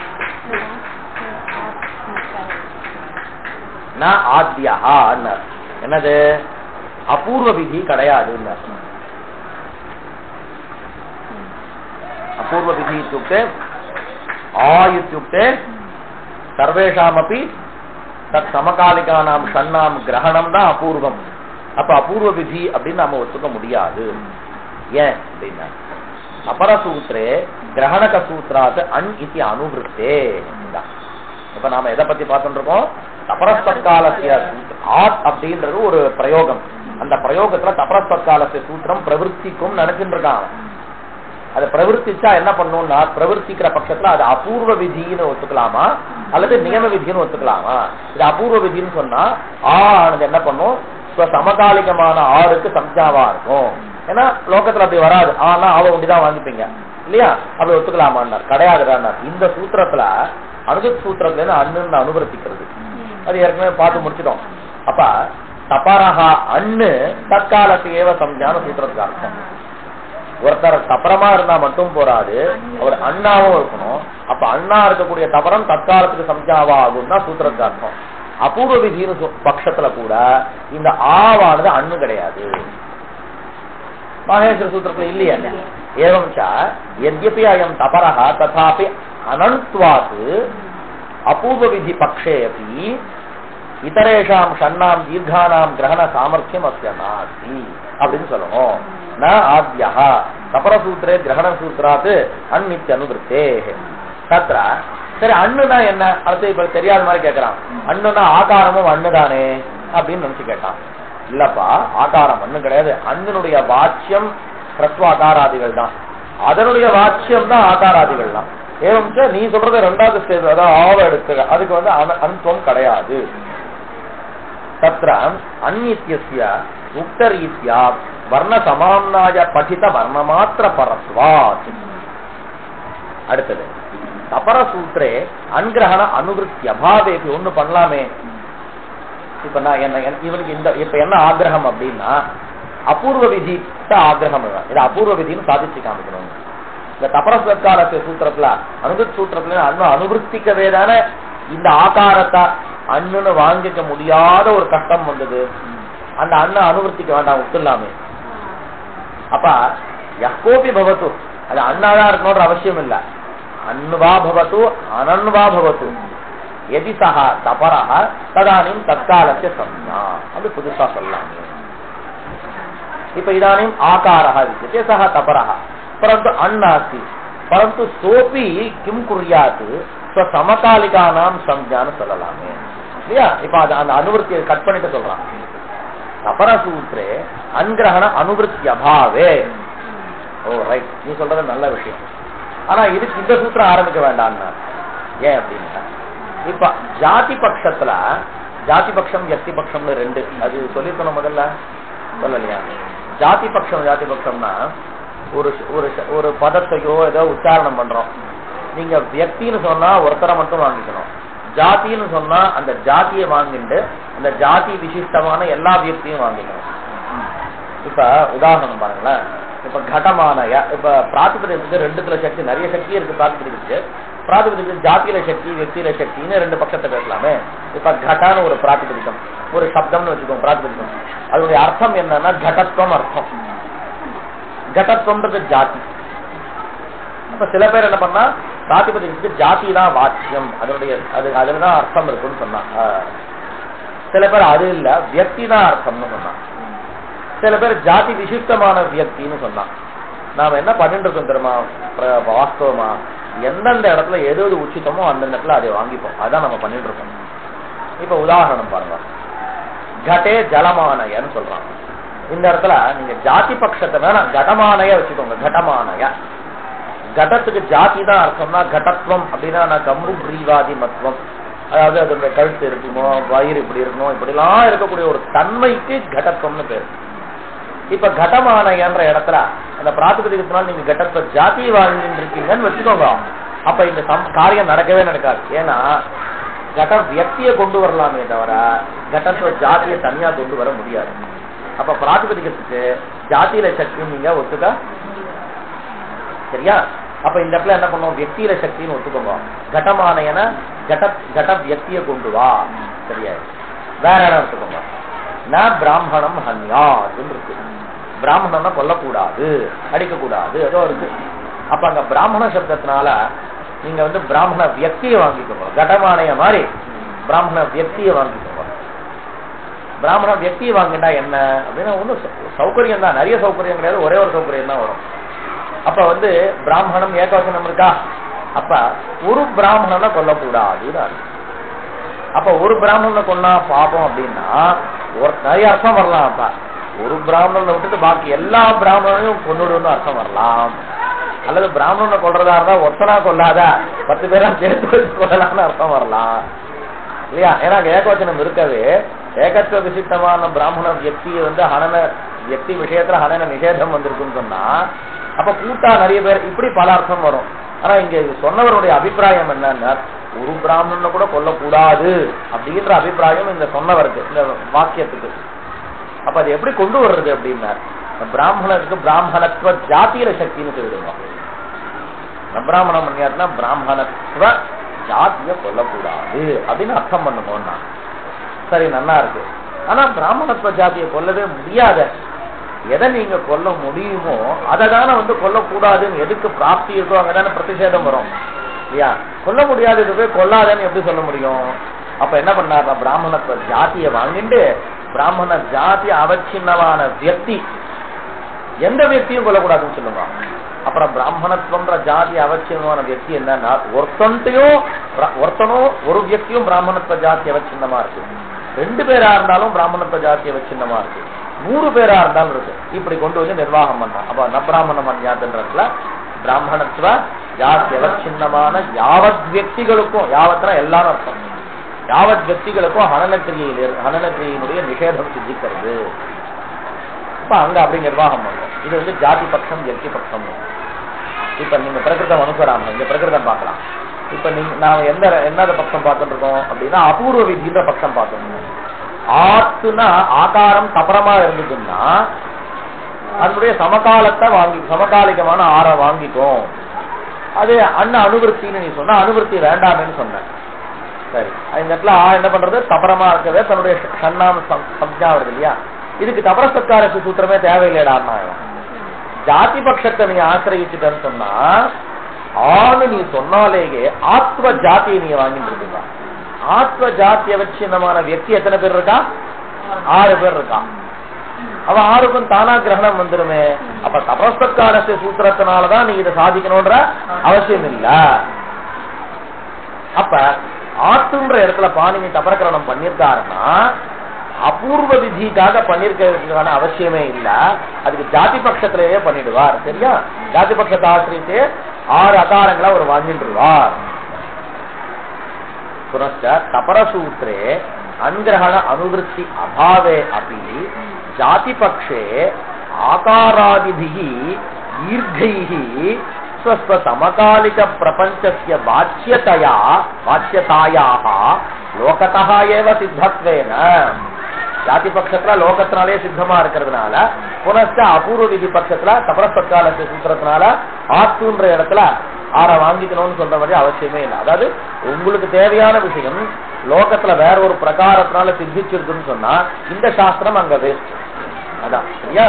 ஆத்யா என்னது? அபூர்வ விதி கிடையாது. அபூர்வ விதி இत्युक्ते ஆயுக்தே சர்வேஷாமபி தத் சமகாலிகானாம் ஷண்ணாம் கிரகணம் தான் அபூர்வம். அப்ப அபூர்வ விதி அப்படின்னு நாம ஒத்துக்க முடியாது. ஏன் அப்படின்னா அபரசூத்திரே கிரகணக சூத்திராத் அன் இதி அனுவிருத்தே. இப்ப நாம எதை பத்தி பார்த்துட்டு இருக்கோம்? தபரஸ்தற்காலசிய ஆத் அப்படின்றது ஒரு பிரயோகம். அந்த பிரயோகத்துல தபரஸ்தற்காலசிய சூத்திரம் பிரவர்த்திக்கும் நினைச்சுட்டு இருக்கான். அதை பிரவர்த்திச்சா என்ன பண்ணும்னா, பிரவர்த்திக்கிற பட்சத்துல அது அபூர்வ விதின்னு ஒத்துக்கலாமா அல்லது நியம விதின்னு ஒத்துக்கலாமா? இது அபூர்வ விதின்னு சொன்னா ஆனது என்ன பண்ணும்? சமகாலிகமான ஆறுக்கு சம்ஜாவா இருக்கும். ஏன்னா லோகத்துல அப்படி வராது. ஆனா அவ ஒண்டிதான் வாங்கிப்பீங்க இல்லையா? அப்படி ஒத்துக்கலாமா? கிடையாதுடா. இந்த சூத்திரத்துல அனுகத் சூத்திரத்துல அண்ணு அனுவர்த்திக்கிறது. அது ஏற்கனவே பார்த்து முடிச்சிட்டோம். அப்ப தபரஹா அண்ணு தற்காலத்தையேவ சம்ஜான சூத்திரத்துக்கு அர்த்தம். ஒருத்தர் தபரமா இருந்தா மட்டும் போராது, அவர் அண்ணாவும் இருக்கணும். அப்ப அண்ணா இருக்கக்கூடிய தபரம் தற்காலத்துக்கு சம்ஜாவா ஆகும் தான் சூத்திரத்துக்கு அர்த்தம். அபூர்வ விதின்னு பட்சத்துல கூட இந்த ஆவானது அண்ணு கிடையாது. மாஹேஸ்வர சூத்திரத்துல இல்லையா? ஏவம்சா யத்யபி அயம் தபரஹ ததாபி அனந்த்வாத் அபூர்வ விதி பக்ஷே அபி இதரேஷாம் ஷண்ணாம் தீர்கானாம் கிரகண சாமர்த்தியம் அஸ்ய நாஸ்தி அப்படின்னு சொல்லணும். ந ஆத்யா தபரசூத்திரே கிரகண சூத்திராத் அன்னித்ய அனுவிருத்தே தத்ர. சரி, அண்ணுனா என்ன? அடுத்து இப்ப தெரியாத மாதிரி கேட்கறான். அண்ணுனா ஆகாரமும் அண்ணுதானே அப்படின்னு நினைச்சு கேட்டான். இல்லப்பா, ஆகாரம் அண்ணு கிடையாது. அண்ணனுடைய வாச்சியம் ஹ்ரஸ்வாகாராதிகள் தான். அதனுடைய வாச்சியம் தான் ஆகாராதிகள் தான். ஏவம்ச நீ சொல்றது ரெண்டாவது ஸ்டேஜ், அதாவது ஆவ எடுத்து அதுக்கு வந்து அனுத்துவம் கிடையாது. தத்ர அந்நித்யஸ்ய உக்தரீத்யா வர்ண சமாம்னாய படித வர்ணமாத்திர பரத்வாத். அடுத்தது தபரசூத்திரே அன்கிரகண அனுவிருத்தி அபாவேபி. ஒண்ணு பண்ணலாமே. இப்ப நான் இவனுக்கு இந்த இப்ப என்ன ஆக்ரகம் அப்படின்னா அபூர்வ விதி ஆக்ரகம். இது அபூர்வ விதின்னு சாதிச்சு காமிக்கணும். இந்த தபரஸ்காலத்து சூத்திரத்துல அனுகத் சூத்திரத்துல அனுவர்த்திக்கவே தானே இந்த ஆகாரத்தை அண்ணுன்னு வாங்கிக்க முடியாத ஒரு கஷ்டம் வந்தது. அந்த அண்ணன் அனுவர்த்திக்க வேண்டாம், விட்டுலாமே. அப்ப யக்கோபி பவத்து, அது அண்ணாதான் இருக்கணும்ன்ற அவசியம் இல்ல. அன்வா பவத்து அனன்வா பவத்து எதி சஹா தபரஹ ததானிம் தற்காலத்தை சம்ஞா. அது புதுசா சொல்லலாமே. இப்ப இதானிம் ஆகாரஹ வித்யதே சஹா தபரஹ परंतु अन्नास्ति परंतु सोपि किम कुर्यात् समकालिकानाम संज्ञान சொல்லலாமே இல்லையா? இப்ப அந்த அனுவர்த்தியை கட் பண்ணிட்டு சொல்றான். தபரசூத்திரே அன்கிரகண அனுவர்த்தி அபாவே. ஓ ரைட், நீ சொல்றது நல்ல விஷயம். ஆனா இதுக்கு இந்த சூத்திரம் ஆரம்பிக்க வேண்டாம்னா ஏன் அப்படின்னா, இப்ப ஜாதி பட்சத்துல ஜாதி பட்சம் வியக்தி பட்சம்னு ரெண்டு, அது சொல்லிருக்கணும் முதல்ல சொல்லலையா? ஜாதி பட்சம்னா ஒரு ஒரு பதத்தையோ ஏதோ உச்சாரணம் பண்றோம். நீங்க வியக்தின்னு சொன்னா ஒருத்தரை மட்டும் வாங்கிக்கணும். ஜாத்தின்னு சொன்னா அந்த ஜாத்தியை வாங்கிட்டு அந்த ஜாதி விசிஷ்டமான எல்லா வியக்தியும் வாங்கிக்கணும். இப்ப உதாரணம் பாருங்களேன். இப்ப கடமானய, இப்ப பிராதிபதிக்கு ரெண்டுத்துல சக்தி, நிறைய சக்தி இருக்கு பிராதிபதிக்கு. பிராதிபதிக்கு ஜாத்தியில சக்தி வியக்தியில சக்தின்னு ரெண்டு பக்கத்தை பேசலாமே. இப்ப கட்டான்னு ஒரு பிராதிபதிக்கம், ஒரு சப்தம்னு வச்சுக்கோங்க பிராதிபதிக்கம். அதனுடைய அர்த்தம் என்னன்னா கடத்துவம் அர்த்தம். கடத்துவம்ன்றது ஜாதி. அப்ப சில பேர் என்ன பண்ணா பிராதிபதிக்கு ஜாதி தான் வாச்சியம், அதனுடைய அதுலதான் அர்த்தம் இருக்குன்னு சொன்னா. சில பேர் அது இல்ல வியக்தி தான் அர்த்தம்னு சொன்னா. சில பேர் ஜாதி விசிஷ்டமான வியக்தின்னு சொன்னா. நாம என்ன பண்ணிட்டு இருக்கோம் தெரியுமா? வாஸ்தவமா எந்தெந்த இடத்துல எது உச்சிதமோ அந்த இடத்துல அதை வாங்கிப்போம். அதான் நம்ம பண்ணிட்டு இருக்கோம். இப்ப உதாரணம் பாருங்க. கடே ஜலமானயன்னு சொல்றாங்க. இந்த இடத்துல நீங்க ஜாதி பட்சத்தை வேணா கடமானய வச்சுக்கோங்க. கடமானய கடத்துக்கு ஜாதி தான் அர்த்தம்னா கடத்துவம் அப்படின்னா கம்பு பிரிவாதி மத்துவம் அதாவது அதோட கழுத்து இருக்கணும், வயிறு இப்படி இருக்கணும், இப்படிலாம் இருக்கக்கூடிய ஒரு தன்மைக்கு கடத்துவம்னு பேரு. இப்ப கடமானையன்ற இடத்துல அந்த பிராத்திபதிகத்தினால நீங்க கடத்தை ஜாதி வாழ்ந்துட்டு இருக்கீங்கன்னு வச்சுக்கோங்க. அப்ப இந்த காரியம் நடக்கவே நடக்காது. ஏன்னா கட வியக்தியை கொண்டு வரலாமே தவிர கடத்துவ ஜாதியை தனியா கொண்டு வர முடியாது. அப்ப பிராத்திபதிகத்துக்கு ஜாதியில சக்தி நீங்க ஒத்துக்க சரியா? அப்ப இந்த இடத்துல என்ன பண்ணுவோம், வியக்தியில சக்தின்னு ஒத்துக்கோங்க. கடமானையன கட வியக்தியை கொண்டு வா, சரியா? வேற இடம் எடுத்துக்கோங்க. நான் பிராமணம் ஹன்யான்னு இருக்கு. பிராமணனை கொல்லக்கூடாது, அடிக்கக்கூடாது, ஏதோ இருக்கு. அப்ப அங்க பிராமண சப்தத்தினால நீங்க பிராமண வியக்தியை வாங்கிக்கோங்க. கடமானைய மாதிரி பிராமண வியக்தியை வாங்கிக்கோங்க. பிராமண வியக்தியை வாங்கிட்டா என்ன அப்படின்னா ஒண்ணு சௌகரியம் தான், நிறைய சௌகரியம் கிடையாது, ஒரே ஒரு சௌகரியம் தான் வரும். அப்ப பிராமணம் ஏகவசனம் இருக்கா? அப்ப ஒரு பிராமணனை கொல்லக்கூடாது. அப்ப ஒரு பிராமணனை கொன்னா பாப்போம் அப்படின்னா நிறைய அர்த்தம் வரலாம். அப்ப ஒரு பிராமணனை விட்டுட்டு பாக்கி எல்லா பிராமணனையும் கொண்டுடுன்னு அர்த்தம் வரலாம். அல்லது பிராமணனை கொள்றதா இருந்தா ஒத்தனா கொள்ளாத 10 பேரா சேர்த்து வச்சு கொள்ளலாம்னு அர்த்தம் வரலாம் இல்லையா? ஏன்னா ஏகவச்சனம் இருக்கவே ஏகத்துவ விசிஷ்டமான பிராமண வியக்தியை ஹனன வியக்தி விஷயத்துல ஹனன நிஷேதம் வந்திருக்குன்னு சொன்னா அப்ப கூட்டா நிறைய பேர் இப்படி பல அர்த்தம் வரும். ஆனா இங்க சொன்னவருடைய அபிப்பிராயம் என்னன்னா ஒரு பிராமணனை கூட கொல்லக்கூடாது அப்படின்ற அபிப்பிராயம் இந்த சொன்னவருக்கு, இந்த வாக்கியத்துக்கு. அப்ப அது எப்படி கொண்டு வர்றது அப்படின்னா பிராமணனுக்கு பிராமணத்துவ ஜாத்தியில சக்தின்னு சொல்லிடுவோம். பிராமணம் பண்ணியாருன்னா பிராமணத்துவ ஜாத்திய கொல்லக்கூடாது அப்படின்னு அர்த்தம் பண்ணணும்னா சரி, நல்லா இருக்கு. ஆனா பிராமணத்துவ ஜாத்தியை கொல்லவே முடியாத, எதை நீங்க கொல்ல முடியுமோ அதை தானே கொல்லக்கூடாதுன்னு எதுக்கு பிராப்தி இருக்கோ அங்கதானே பிரதிஷேதம் வரும் இல்லையா? கொல்ல முடியாது போய் கொல்லாதன்னு எப்படி சொல்ல முடியும்? அப்ப என்ன பண்ணாருன்னா பிராமணத்துவ ஜாத்தியை வாங்கிட்டு பிராமண ஜாதி அவச்சின்னமான வியக்தி எந்த வியக்தியும் கொல்லக்கூடாதுன்னு சொல்லுங்க. அப்புறம் பிராமணத்துவம்ன்ற ஜாதி அவச்சின்னமான வியக்தி என்னன்னா ஒருத்தனும் ஒரு வியக்தியும் பிராமணத்துவ ஜாதி அவச்சின்னமா இருக்கு. 2 பேரா இருந்தாலும் பிராமணத்துவ ஜாதி அவச்சின்னமா இருக்கு. 100 பேரா இருந்தாலும் இருக்கு. இப்படி கொண்டு நிர்வாகம் பண்ணலாம். அப்ப நபிராமணம் அஞ்ஞாத்தன்றதுல பிராமணத்துவ ஜாதி அவச்சின்னமான யாவத் வியக்திகளுக்கும், யாவத்னா எல்லாரும் அர்த்தம், யாவத் வியக்திகளுக்கும் ஹனனக்கிரியினுடைய நிஷேதம் சித்திக்கிறது. அப்ப அங்க அப்படி நிர்வாகம் பண்ணும். இது ஜாதி பட்சம் வியக்தி பட்சம். இப்ப நீங்க பிரகிருதம் அனுசராம இந்த பிரகிருதம் பார்க்கலாம். இப்ப நாம என்னத பட்சம் பார்த்துட்டு இருக்கோம் அப்படின்னா அபூர்வ விதின்ற பட்சம் பார்க்கணும். ஆத்துனா ஆகாரம் தபரமா இருந்ததுன்னா அதனுடைய சமகாலிகமான ஆற வாங்கிட்டோம். அது அனுவருத்தின்னு நீ சொன்ன, அனுவருத்தி வேண்டாமேன்னு சொன்ன. சரி, இந்த இடத்துல என்ன பண்றது, தபரமா இருக்கவே தன்னுடைய சன்னாம சம்ஜா வருது இல்லையா? இதுக்கு தபரசத்கார சூத்திரமே தேவையில்லைடா. ஜாதி பட்சத்தை நீ ஆசிரியச்சுட்டன்னு சொன்னா ஆணு நீ சொன்னாலேயே ஆத்ம ஜாத்தியை நீ வாங்கிட்டு இருக்கீங்க. ஆத்ம ஜாத்திய வச்சின்னமான வியக்தி எத்தனை பேர் இருக்கா? 6 பேர் இருக்கா. அவன் 6க்கும் தானா கிரகணம் வந்துருமே. அப்ப தபரசத்கார சூத்திரத்தினாலதான் நீ இதை சாதிக்கணும்ன்ற அவசியம் இல்ல. அப்ப ஆத்துன்ற இடத்துல பாணினி தபரகிரகணம் பண்ணிருக்காருன்னா அபூர்வ விதிக்காக பண்ணிருக்கிறதுக்கான அவசியமே இல்ல. அதுக்கு ஜாதி பட்சத்திலேயே பண்ணிடுவார். சரியா? ஜாதி பட்சத்தை ஆசிரியத்து 6 அகாரங்களை அவர் வாங்கிட்டுருவார். புனச்ச தபரசூத்ரே அன்கிரகண அனுவருத்தி அபாவே அப்படி ஜாதி பக்ஷே ஆகாராதிபிஹி தீர்க்கைஹி ஸ்வஸ்வ சமகாலிக பிரபஞ்சஸ்ய வாச்சியதாயாஹ லோகதஹ ஏவ சித்தத்வேன. ஜாதி பட்சத்துல லோகத்தினாலே சித்தமா இருக்கிறதுனால புனச்ச அபூர்வ விதி பட்சத்துல தபரசத்கால சூத்திரத்தினால ஆத்துன்ற இடத்துல 6 வாங்கிக்கணும்னு சொல்ற மாதிரி அவசியமே இல்லை. அதாவது உங்களுக்கு தேவையான விஷயம் லோகத்துல வேற ஒரு பிரகாரத்தினால சித்திச்சிருக்குன்னு சொன்னா இந்த சாஸ்திரம் அங்க வேஸ்ட். அதான் சரியா?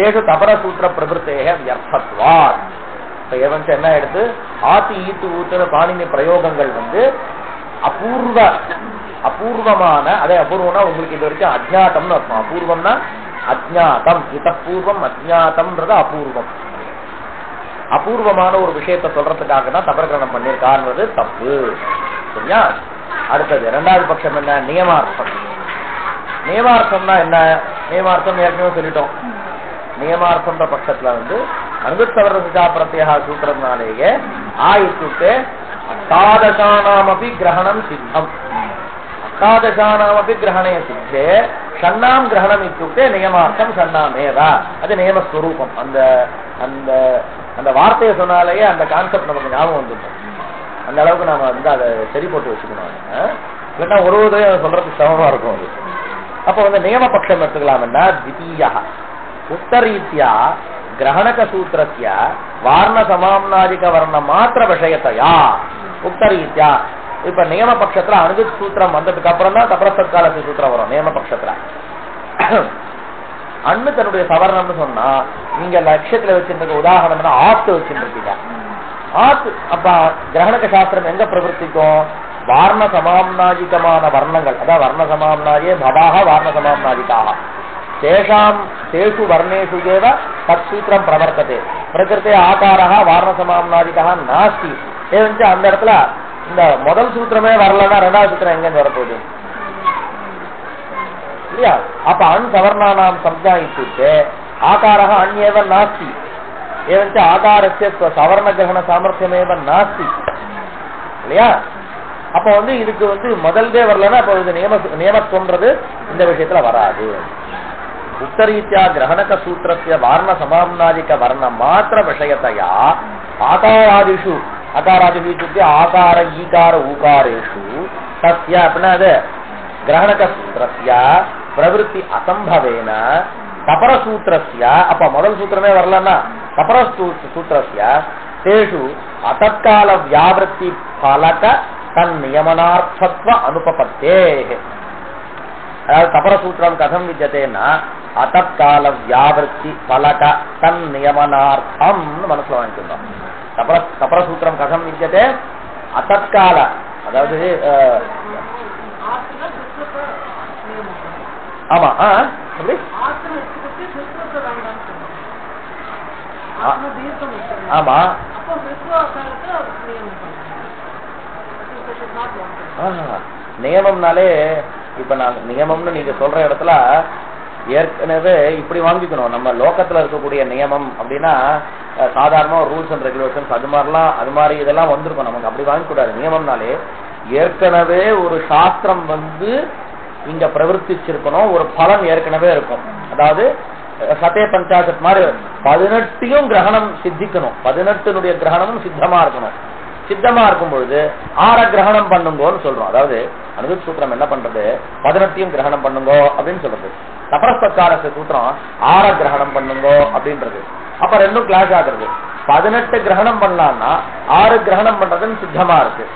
தேச தபர சூத்திர பிரபுத்தேக வியர்த்தத்வாத். இப்ப என்ன எடுத்து ஆத்து ஈத்து ஊத்துன பாணினி பிரயோகங்கள் அபூர்வமான, அதே அபூர்வம்னா உங்களுக்கு இது வரைக்கும் அஜ்ஞாத்தம்னு அர்த்தம். அபூர்வம்னா அஜ்ஞாத்தம், இதப்பூர்வம் அஜ்ஞாத்தம்ன்றது அபூர்வம். அபூர்வமான ஒரு விஷயத்தை சொல்றதுக்காக தான் தபரகிரகணம் பண்ணிருக்காருன்றது தப்பு. சரியா? அடுத்தது 2வது பட்சம் என்ன? நியமார்த்தம். நியமார்த்தம்னா என்ன? நியமார்த்தம் ஏற்கனவே சொல்லிட்டோம். நியமார்த்தம்ன்ற பட்சத்துல அனுபத்தவரா பிரத்யா சூத்திரத்தினாலேயே ஆயுத்துக்கு அஷ்டாதசானாமபி கிரகணம் சித்தம். அஷ்டாதசானாமபி கிரகணே சித்தே ஷண்ணாம் கிரகணம் இத்துக்தே நியமார்த்தம் ஷண்ணாமேவ. அது நியமஸ்வரூபம். அந்த அந்த அந்த வார்த்தையை சொன்னாலேயே அந்த கான்செப்ட் நமக்கு ஞாபகம் வந்துடும். அந்த அளவுக்கு நாம வந்து அதை சரி போட்டு வச்சுக்கணும். இல்லைன்னா ஒரு சொல்றதுக்கு சமமா இருக்கும் அது. அப்ப வந்து நியம பட்சம் எடுத்துக்கலாம்னா தித்தீயா உத்தரீத்யா கிரகணக சூத்திரஸ்ய வார்ண சமாம்னாதிக வர்ண மாத்திர விஷயத்தையா உத்தரீத்யா. இப்ப நியம பட்சத்துல அனுஜித் சூத்திரம் வந்ததுக்கு அப்புறம் தான் தபரசத்காலத்து சூத்திரம் வரும். நியம பட்சத்துல அண்ணு தன்னுடைய சவர்ணம்னு சொன்னா நீங்க லட்சியத்துல வச்சிருக்க உதாரணம்னா ஆத்து வச்சுட்டு இருக்கீங்க. ஆத்து அப்ப கிரகணக சாஸ்திரம் எங்க பிரவர்த்திக்கும்? வார்ண சமாம்னாதிகமான வர்ணங்கள், அதாவது வர்ண சமாம்னாதியே பவாக வார்ண சமாம்னாதிகாக தேஷாம் தேஷு வர்ணேஷு ஏவ தத் சூத்திரம் பிரவர்த்ததே. பிரகிருத்தே ஆகாரா வார்ண சமாம்னாதிகா நாஸ்தி. அந்த இடத்துல இந்த முதல் சூத்திரமே வரலன்னா ரெண்டாவது சூத்திரம் எங்க வரப்போகுது இல்லையா? அப்ப அண் சவர்ணானாம் சம்ஜாயித்து ஆகாரா அந்யேவ நாஸ்தி. ஏவஞ்ச ஆகாரஸ்ய சவர்ண கிரகண சாமர்த்தியமேவ நாஸ்தி இல்லையா? அப்ப வந்து இதுக்கு வந்து முதல்தே வரலன்னா அப்ப இது நியமத்துவம்ன்றது இந்த விஷயத்துல வராது. உத்தரீத்யா கிரகணக சூத்திரஸ்ய வார்ண சமாம்னாதிக வர்ண மாத்திர விஷயத்தையா ஆகாராதிஷு அகாராதிஷு ஆகார ஈகார ஊகாரேஷு தஸ்ய அப்படின்னா அது கிரகணக சூத்திரஸ்ய பிரவருத்தி அசம்பவேன தபர சூத்திரஸ்ய. அப்ப முதல் சூத்திரமே வரலன்னா தபர சூத்திரஸ்ய தேஷு அசத்கால வியாவிருத்தி பலக தன் நியமனார்த்தத்வ அனுபபத்தே. அதாவது தபர சூத்திரம் கதம் விஜயத்தேன்னா அத்தத்கால வியாவிருத்தி பலக தன் நியமனார்த்தம் மனசுல வாங்கிக்கணும். தபர சூத்திரம் கதம் விஜயத்தே அத்தத்கால, அதாவது ஆமா எப்படி ஆமா நியமம்னாலே இப்ப நான் நியமம்னு நீங்க சொல்ற இடத்துல ஏற்கனவே இப்படி வாங்கிக்கணும். நம்ம லோகத்துல இருக்கக்கூடிய நியமம் அப்படின்னா சாதாரண ரூல்ஸ் அண்ட் ரெகுலேஷன்ஸ் அது மாதிரிலாம் அது மாதிரி இதெல்லாம் வந்திருக்கும். நமக்கு அப்படி வாங்க கூடாது. நியமம்னாலே ஏற்கனவே ஒரு சாஸ்திரம் வந்து இங்க பிரவர்த்திச்சிருக்கணும், ஒரு பலன் ஏற்கனவே இருக்கும். அதாவது சதே பஞ்சாசத் மாதிரி 18 கிரகணம் சித்திக்கணும். 18 கிரகணமும் சித்தமா இருக்கணும். சித்தமா இருக்கும் பொழுது 6 கிரகணம் பண்ணுங்கோன்னு சொல்றோம். அதாவது அனுஜித் சூத்திரம் என்ன பண்றது? 18 கிரகணம் பண்ணுங்கோ அப்படின்னு சொல்றது. தபரஸ்தக்காரத்து சூத்திரம் 6 கிரகணம் பண்ணுங்கோ அப்படின்றது. அப்ப ரெண்டும் கிளாஸ் ஆகுறது. 18 கிரகணம் பண்ணலாம்னா 6 கிரகணம் பண்றதுன்னு சித்தமா இருக்கு.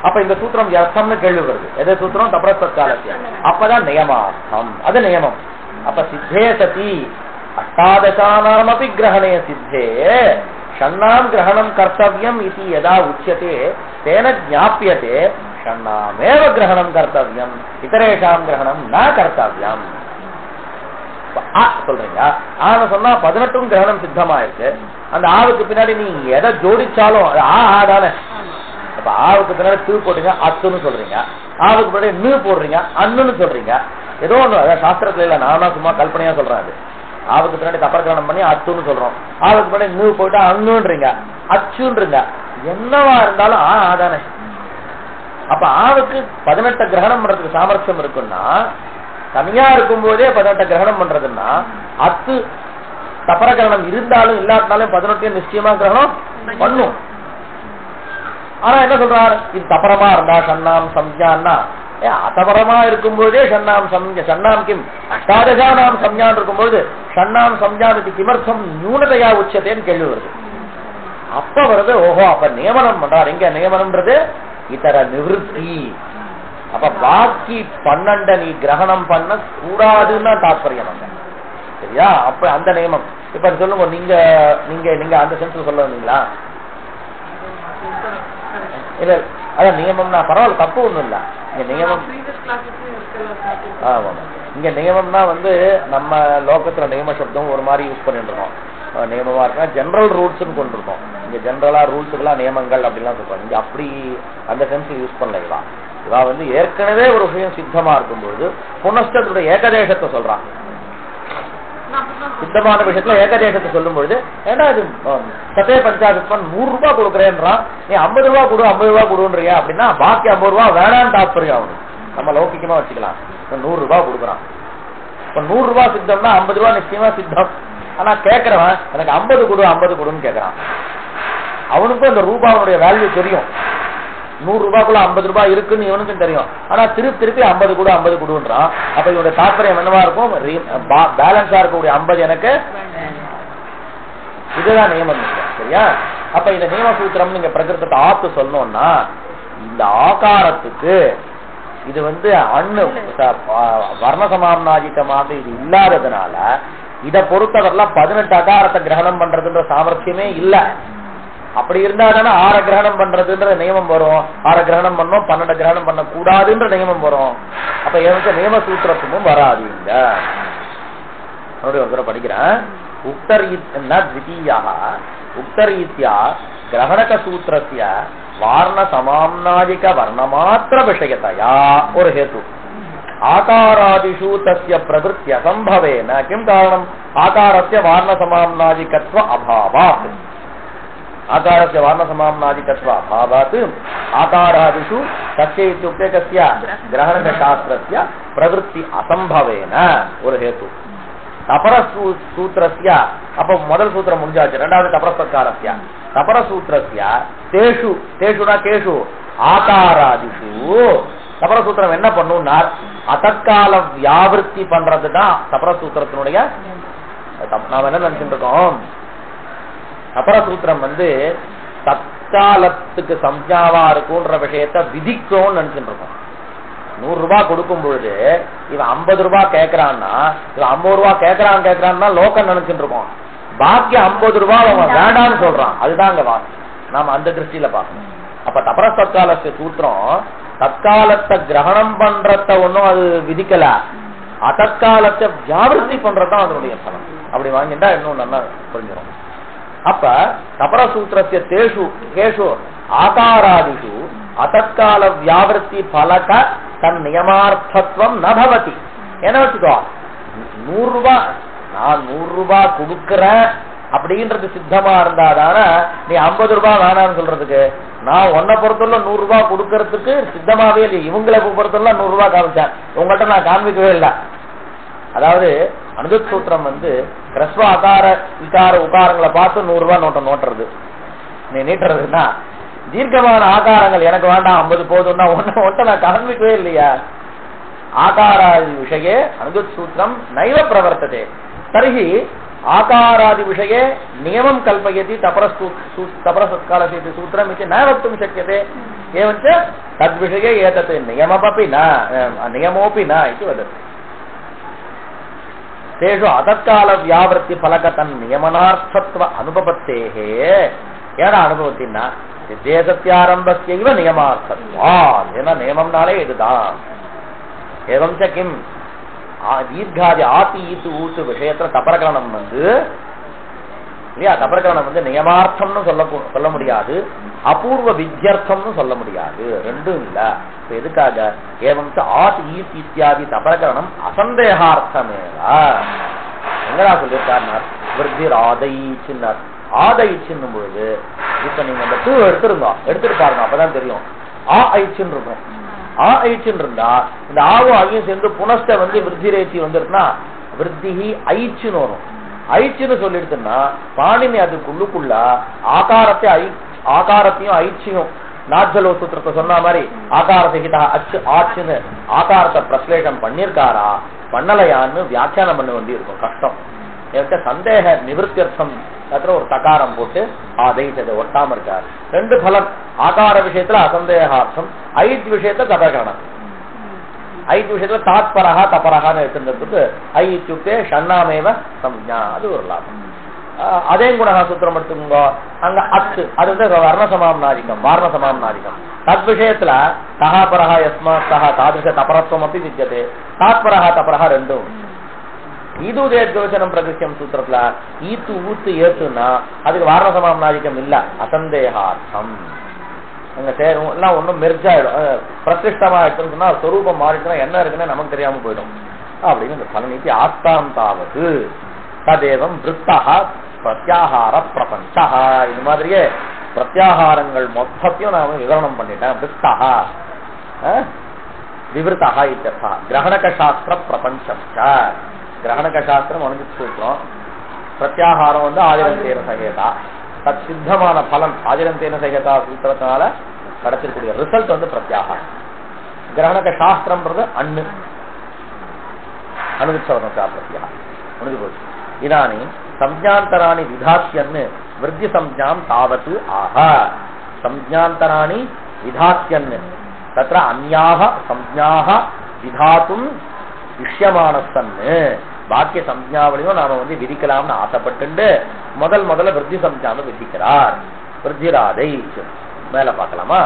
அப்ப இந்த சூத்திரம் அர்த்தம்னு கேள்வி வருது. எது சூத்திரம்? தபரஸ்தக்காலத்திய. அப்பதான் நியமார்த்தம், அது நியமம். அப்ப சித்தே சதி அஷ்டாதசானாமபி கிரகணே சித்தே ஷண்ணாம் கிரகணம் கர்த்தவியம் இது யதா உச்யதே தேன ஞாப்யதே ஷண்ணாமேவ கிரகணம் கர்த்தவியம் இதரேஷாம் கிரகணம் ந கர்த்தவியம் சொல்றீங்க. ஆனா சொன்னா 18 கிரகணம் சித்தமா இருக்கு. அந்த ஆவுக்கு பின்னாடி நீ எதை ஜோடிச்சாலும் அது ஆதானே. அப்ப ஆவுக்கு பின்னாடி தூ போட்டீங்க அத்துன்னு சொல்றீங்க, ஆவுக்கு பின்னாடி நீ போடுறீங்க அண்ணுன்னு சொல்றீங்க. ஏதோ ஒண்ணு அதான் சாஸ்திரத்துல இல்ல, நானா சும்மா கல்பனையா சொல்றேன். அது ஆவுக்கு பின்னாடி தப்பரகரணம் பண்ணி அத்துன்னு சொல்றோம், ஆவுக்கு பின்னாடி நீ போயிட்டா அண்ணுன்றீங்க அச்சுன்றீங்க. என்னவா இருந்தாலும் ஆதானே. அப்ப ஆவுக்கு 18 கிரகணம் பண்றதுக்கு சாமர்த்தியம் இருக்குன்னா தனியா இருக்கும் போதே 18 கிரகணம் பண்றதுன்னா அத்து தப்பரகரணம் இருந்தாலும் இல்லாட்டினாலும் 18 நிச்சயமா கிரகணம் பண்ணும். ஆனா என்ன சொல்றாரு? இது தப்பரமா இருந்தா ஷண்ணாம் சம்ஜான்னா அத்தபரமா இருக்கும்போதே ஷண்ணாம் சம்ஜ ஷண்ணாம் கிம் அஷ்டாதசானாம் சம்ஜான் இருக்கும்போது ஷண்ணாம் சம்ஜானுக்கு கிமர்த்தம் நியூனதையா உச்சதேன்னு கேள்வி வருது. அப்ப வருது ஓஹோ அப்ப நியமனம் பண்றாரு. எங்க நியமனம்ன்றது இதர நிவൃத்தி. அப்ப பாக்கி 12 நீ கிரகணம் பண்ண கூடாதுன்னு தாற்பயம் அங்க, சரியா? அப்ப அந்த நியமம் இப்ப சொல்லுங்க. நீங்க நீங்க நீங்க அந்த சென்ஸ்ல சொல்ல வந்தீங்களா? இல்ல அதான் நியமம்னா பரவாயில்ல, தப்பு ஒண்ணும் இல்ல. இங்க நியமம் இங்க நியமம்னா வந்து நம்ம லோகத்துல நியம சப்தம் ஒரு மாதிரி யூஸ் பண்ணிட்டு இருக்கோம். நியமமா இருக்கா ஜெனரல் ரூல்ஸ் கொண்டு இருக்கோம். இங்க ஜெனரலா ரூல்ஸுக்கெல்லாம் நியமங்கள் அப்படிலாம் சொல்றோம். இங்க அப்படி அந்த சென்ஸ் யூஸ் பண்ணல. இவா வந்து ஏற்கனவே ஒரு விஷயம் சித்தமா இருக்கும்போது புனஸ்தத்துடைய ஏகதேசத்தை சொல்றான். சித்தமான விஷயத்துல ஏகதேசத்தை சொல்லும் பொழுது ஏன்னா இது சத்தே பஞ்சாபிஸ்மன் 100 ரூபாய் கொடுக்குறேன்றான், நீ 50 ரூபாய் கொடு 50 ரூபாய் கொடுன்றியா அப்படின்னா பாக்கி 50 ரூபாய் வேணான்னு தாற்பயம் ஆகணும். நம்ம லௌகிக்கமா வச்சுக்கலாம். 100 ரூபாய் கொடுக்குறான், இப்ப 100 ரூபாய் சித்தம்னா 50 ரூபாய் நிச்சயமா சித்தம். ஆனா கேட்கறவன் எனக்கு 50 கொடு 50 கொடுன்னு கேட்கறான். அவனுக்கும் அந்த ரூபாவுடைய வேல்யூ தெரியும். 100 ரூபாய்க்குள்ள 50 ரூபாய் இருக்குன்னு இவனுக்கும் தெரியும். ஆனா திருப்பி 50 கொடு 50 கொடுன்றான். அப்ப இவனுடைய தாற்பயம் என்னவா இருக்கும்? பேலன்ஸா இருக்கக்கூடிய 50 எனக்கு. இதுதான் நியமம். சரியா? அப்ப இந்த நியம சூத்திரம் நீங்க பிரகிருதத்தை ஆத்து சொல்லணும்னா இந்த ஆகாரத்துக்கு இது அண்ணு வர்ணசமாம்னாதிக்கமாக இது இல்லாததுனால இதை பொறுத்தவரெல்லாம் 18 அகாரத்தை கிரகணம் பண்றதுன்ற சாமர்த்தியமே இல்ல. அப்படி இருந்தா தானே 6 கிரகணம் பண்றதுன்ற நியமம் வரும். 6 கிரகணம் பண்ணோம் 12 கிரகணம் பண்ண கூடாதுன்ற நியமம் வரும். அப்ப எனக்கு நியம சூத்திரத்தும் வராது. ஒரு தடவை படிக்கிறேன். உக்தரீத்யா கிரகணக சூத்திரஸ்ய வார்ண சமாம்னாதிக வர்ணமாத்திர விஷயத்தையா ஒரு ஹேத்து ஆகாராதிஷு தஸ்ய பிரவృత్తి அசம்பவேன கிம் காரணம்? ஆகாரஸ்ய வார்ண சமாம்னாதிகத்வ அபாவாத். ஆகாரஸ்ய வார்ண சமாம்னாதிகத்வ அபாவாத் ஆகாராதிஷு தஸ்ய இத்யுக்தே கஸ்ய கிரகணக சாஸ்திரஸ்ய பிரவృత్తి அசம்பவேன ஒரு ஹேத்து. தபர சூத்திரஸ்ய அப்ப முதல் சூத்திரம் முடிஞ்சாச்சு. இரண்டாவது தபரஸ்காரஸ்ய தபர சூத்திரஸ்ய தேஷு தேஷுனா கேஷு ஆகாராதிஷு தபர சூத்திரம் என்ன பண்ணும்னா அதற்கால வியாவிருத்தி பண்றதுதான் தபர சூத்திரத்தினுடைய. நாம என்ன நினைச்சுட்டு இருக்கோம்? தபர சூத்திரம் தற்காலத்துக்கு சம்ஜாவா இருக்கும்ன்ற விஷயத்த விதிக்கும் நினைச்சுட்டு இருக்கோம். 100 ரூபாய் கொடுக்கும் பொழுது இவன் 50 ரூபாய் கேட்கறான்னா இவன் 50 ரூபாய் கேட்கறான்னா லோக்கம் நினைச்சுட்டு இருக்கோம். பாக்கி 50 ரூபாய் அவன் வேண்டான்னு சொல்றான். அதுதான் அங்க வாசம். நாம அந்த திருஷ்டியில பாக்கணும். அப்ப தபர தற்கால சூத்திரம் தற்காலத்தை கிரகணம் பண்றத ஒன்னும் அது விதிக்கல, அதற்காலத்தை வியாவிருத்தி பண்றதுதான் அதனுடைய பலம். அப்படி வாங்கிட்டா இன்னும் நல்லா புரிஞ்சிடும். அப்ப தபர சூத்திரத்திய தேஷு கேஷு ஆகாராதிஷு அதற்கால வியாவிருத்தி பலக தன் நியமார்த்தத்துவம் நபவதி. என்ன வச்சுக்கோ, 100 ரூபாய் நான் 100 ரூபாய் கொடுக்கறேன் அப்படின்றது சித்தமா இருந்தாதானே நீ 50 ரூபாய் வேணான்னு சொல்றதுக்கு. நான் உன்னை பொறுத்தவரை 100 ரூபாய் கொடுக்கறதுக்கு சித்தமாவே இல்லை. இவங்களை பொறுத்தவரை 100 ரூபாய் காமிச்சேன், உங்கள்கிட்ட நான் காண்பிக்கவே இல்லை. அதாவது அனுஜத் சூத்திரம் கிரஸ்வ அகார விகார உகாரங்களை பார்த்து 100 ரூபாய் நோட்டை நோட்டுறது. நீ நீட்டுறதுன்னா தீர்க்கமான ஆகாரங்கள் எனக்கு வேண்டாம் 50 போதும்னா ஒன்றை நான் காண்பிக்கவே இல்லையா. ஆகாராதி விஷயே அனுஜத் சூத்திரம் நைவ பிரவர்த்ததே. தர்ஹி ஆகாராதி விஷये नियमं कल्पयति तपरसत्कालस्य सूत्रम् इति न वक्तुं शक्यते. एवञ्च तद्विषये एतत् नियममपि न नियमोऽपि न इति वदति. तेषु अतत्कालव्यावृत्तिफलकतन्नियमनार्थत्व अनुपपत्तेः ஏன்னா அனுபவத்தின்னா தேசத்தியாரம்பஸ்யைவ நியமார்த்தத்வாத். ஏன்னா நியமம்னாலே இதுதான். एवं च किम दीर्घादि आति ईतु ऊतु விஷயத்துல தபரகரணம் இல்லையா, தபரகரணம் நியமார்த்தம்னு சொல்ல முடியாது, அபூர்வ வித்யர்த்தம்னு சொல்ல முடியாது, ரெண்டும் இல்ல. இப்ப எதுக்காக ஏவம் ஆத் ஈத் இத்தியாதி தபரகரணம் அசந்தேகார்த்தமேவா. எங்கடா சொல்லியிருக்கார்? விருத்திர் ஆதைச்சின்னார். ஆதைச்சின்னும் பொழுது இப்ப நீங்க அந்த டூ எடுத்துட்டு பாருங்க, அப்பதான் தெரியும். ஆ ஐச்சின்னு இருக்கும். ஆ ஐச்சின்னு இருந்தா இந்த ஆவும் ஐயும் சேர்ந்து புனஸ்ட விருத்திரேச்சி வந்துருக்குன்னா விருத்திஹி ஐச்சுன்னு வரும். ஐச்சுன்னு சொல்லிடுச்சுன்னா பாணினி அதுக்குள்ளுக்குள்ள ஆகாரத்தையும் ஐச்சியும் நாட்சலோ சூத்திரத்தை சொன்ன மாதிரி ஆகாரத்தை அச்சு ஆச்சுன்னு ஆகாரத்தை பிரஸ்லேஷம் பண்ணிருக்காரா பண்ணலையான்னு வியாக்கியானம் பண்ண வேண்டி இருக்கும், கஷ்டம். என்கிட்ட சந்தேக நிவர்த்தியர்த்தம் ஒரு தகாரம் போட்டு ஆதைச்சதை ஒட்டாம இருக்காரு. ரெண்டு பலம், ஆகார விஷயத்துல அசந்தேகார்த்தம், ஐத் விஷயத்துல தபகரணம். ஐத் விஷயத்துல தாத்பரகா தபரகான்னு எடுத்துட்டு ஐச்சுக்கே ஷண்ணாமேவ சம்ஞா, அது ஒரு லாபம். அதே குணகா சூத்திரம் எடுத்துக்கோங்க, அங்க அத்து அது வர்ணசமாம்நாதிக்கம் வார்ணசமாம்நாதிக்கம். தத் விஷயத்துல தகா பரஹா யஸ்மா தகா தாதிருஷ தபரத்துவம் அப்படி வித்தியதே. தாத்பரகா தபரகா ரெண்டும் ஈதுதேத்யோச்சனம் பிரகிருஷ்யம் சூத்திரத்துல ஈத்து ஊத்து ஏத்துனா அதுக்கு வாரணசமாம்நாதிக்கம் இல்ல, அசந்தேகார்த்தம். அங்க சேரும் எல்லாம் ஒன்னும் மெர்ஜாயிடும், பிரதிஷ்டமா இருக்குன்னு சொன்னா சொரூபம் மாறிட்டுனா என்ன இருக்குன்னு நமக்கு தெரியாம போயிடும் அப்படின்னு இந்த பலனீத்தி ஆஸ்தாம் தாவது ததேவம் விருத்தஹ பிரத்யாகார பிரபஞ்சா. இது மாதிரியே பிரத்யாகாரங்கள் மொத்தத்தையும் நான் விவரணம் பண்ணிட்டேன். விருத்தஹ விவருத்தஹ இत्यर्थः. கிரகணக சாஸ்திர பிரபஞ்சம். கிரகணக சாஸ்திரம் அனுபவிச்சு சூத்திரம். பிரத்யாகாரம் வந்து ஆதிரந்தேன சகேதா. தத் சித்தமான பலன் ஆதிரந்தேன சகேதா சூத்திரத்தினால கிடைச்சிருக்கூடிய ரிசல்ட் வந்து பிரத்யாகாரம். கிரகணக சாஸ்திரம்ன்றது அண்ணு அனுபவிச்சவரம் பிரத்யாகாரம் முடிஞ்சு போச்சு. இதானி சம்ஞாந்தராணி விதாத்தியன்னு விருத்தி சம்ஞாம் தாவத்து ஆஹ. சம்ஞாந்தராணி விதாத்தியன்னு தத்ர அந்யாக சம்ஞாக விதாத்தும் இஷ்யமானசன்னு வாக்கிய சம்ஞாவளியும் நாம வந்து விதிக்கலாம்னு ஆசைப்பட்டு முதல்ல விருத்தி சம்ஞாவை விதிக்கிறார். விருத்திராதை மேல பார்க்கலாமா?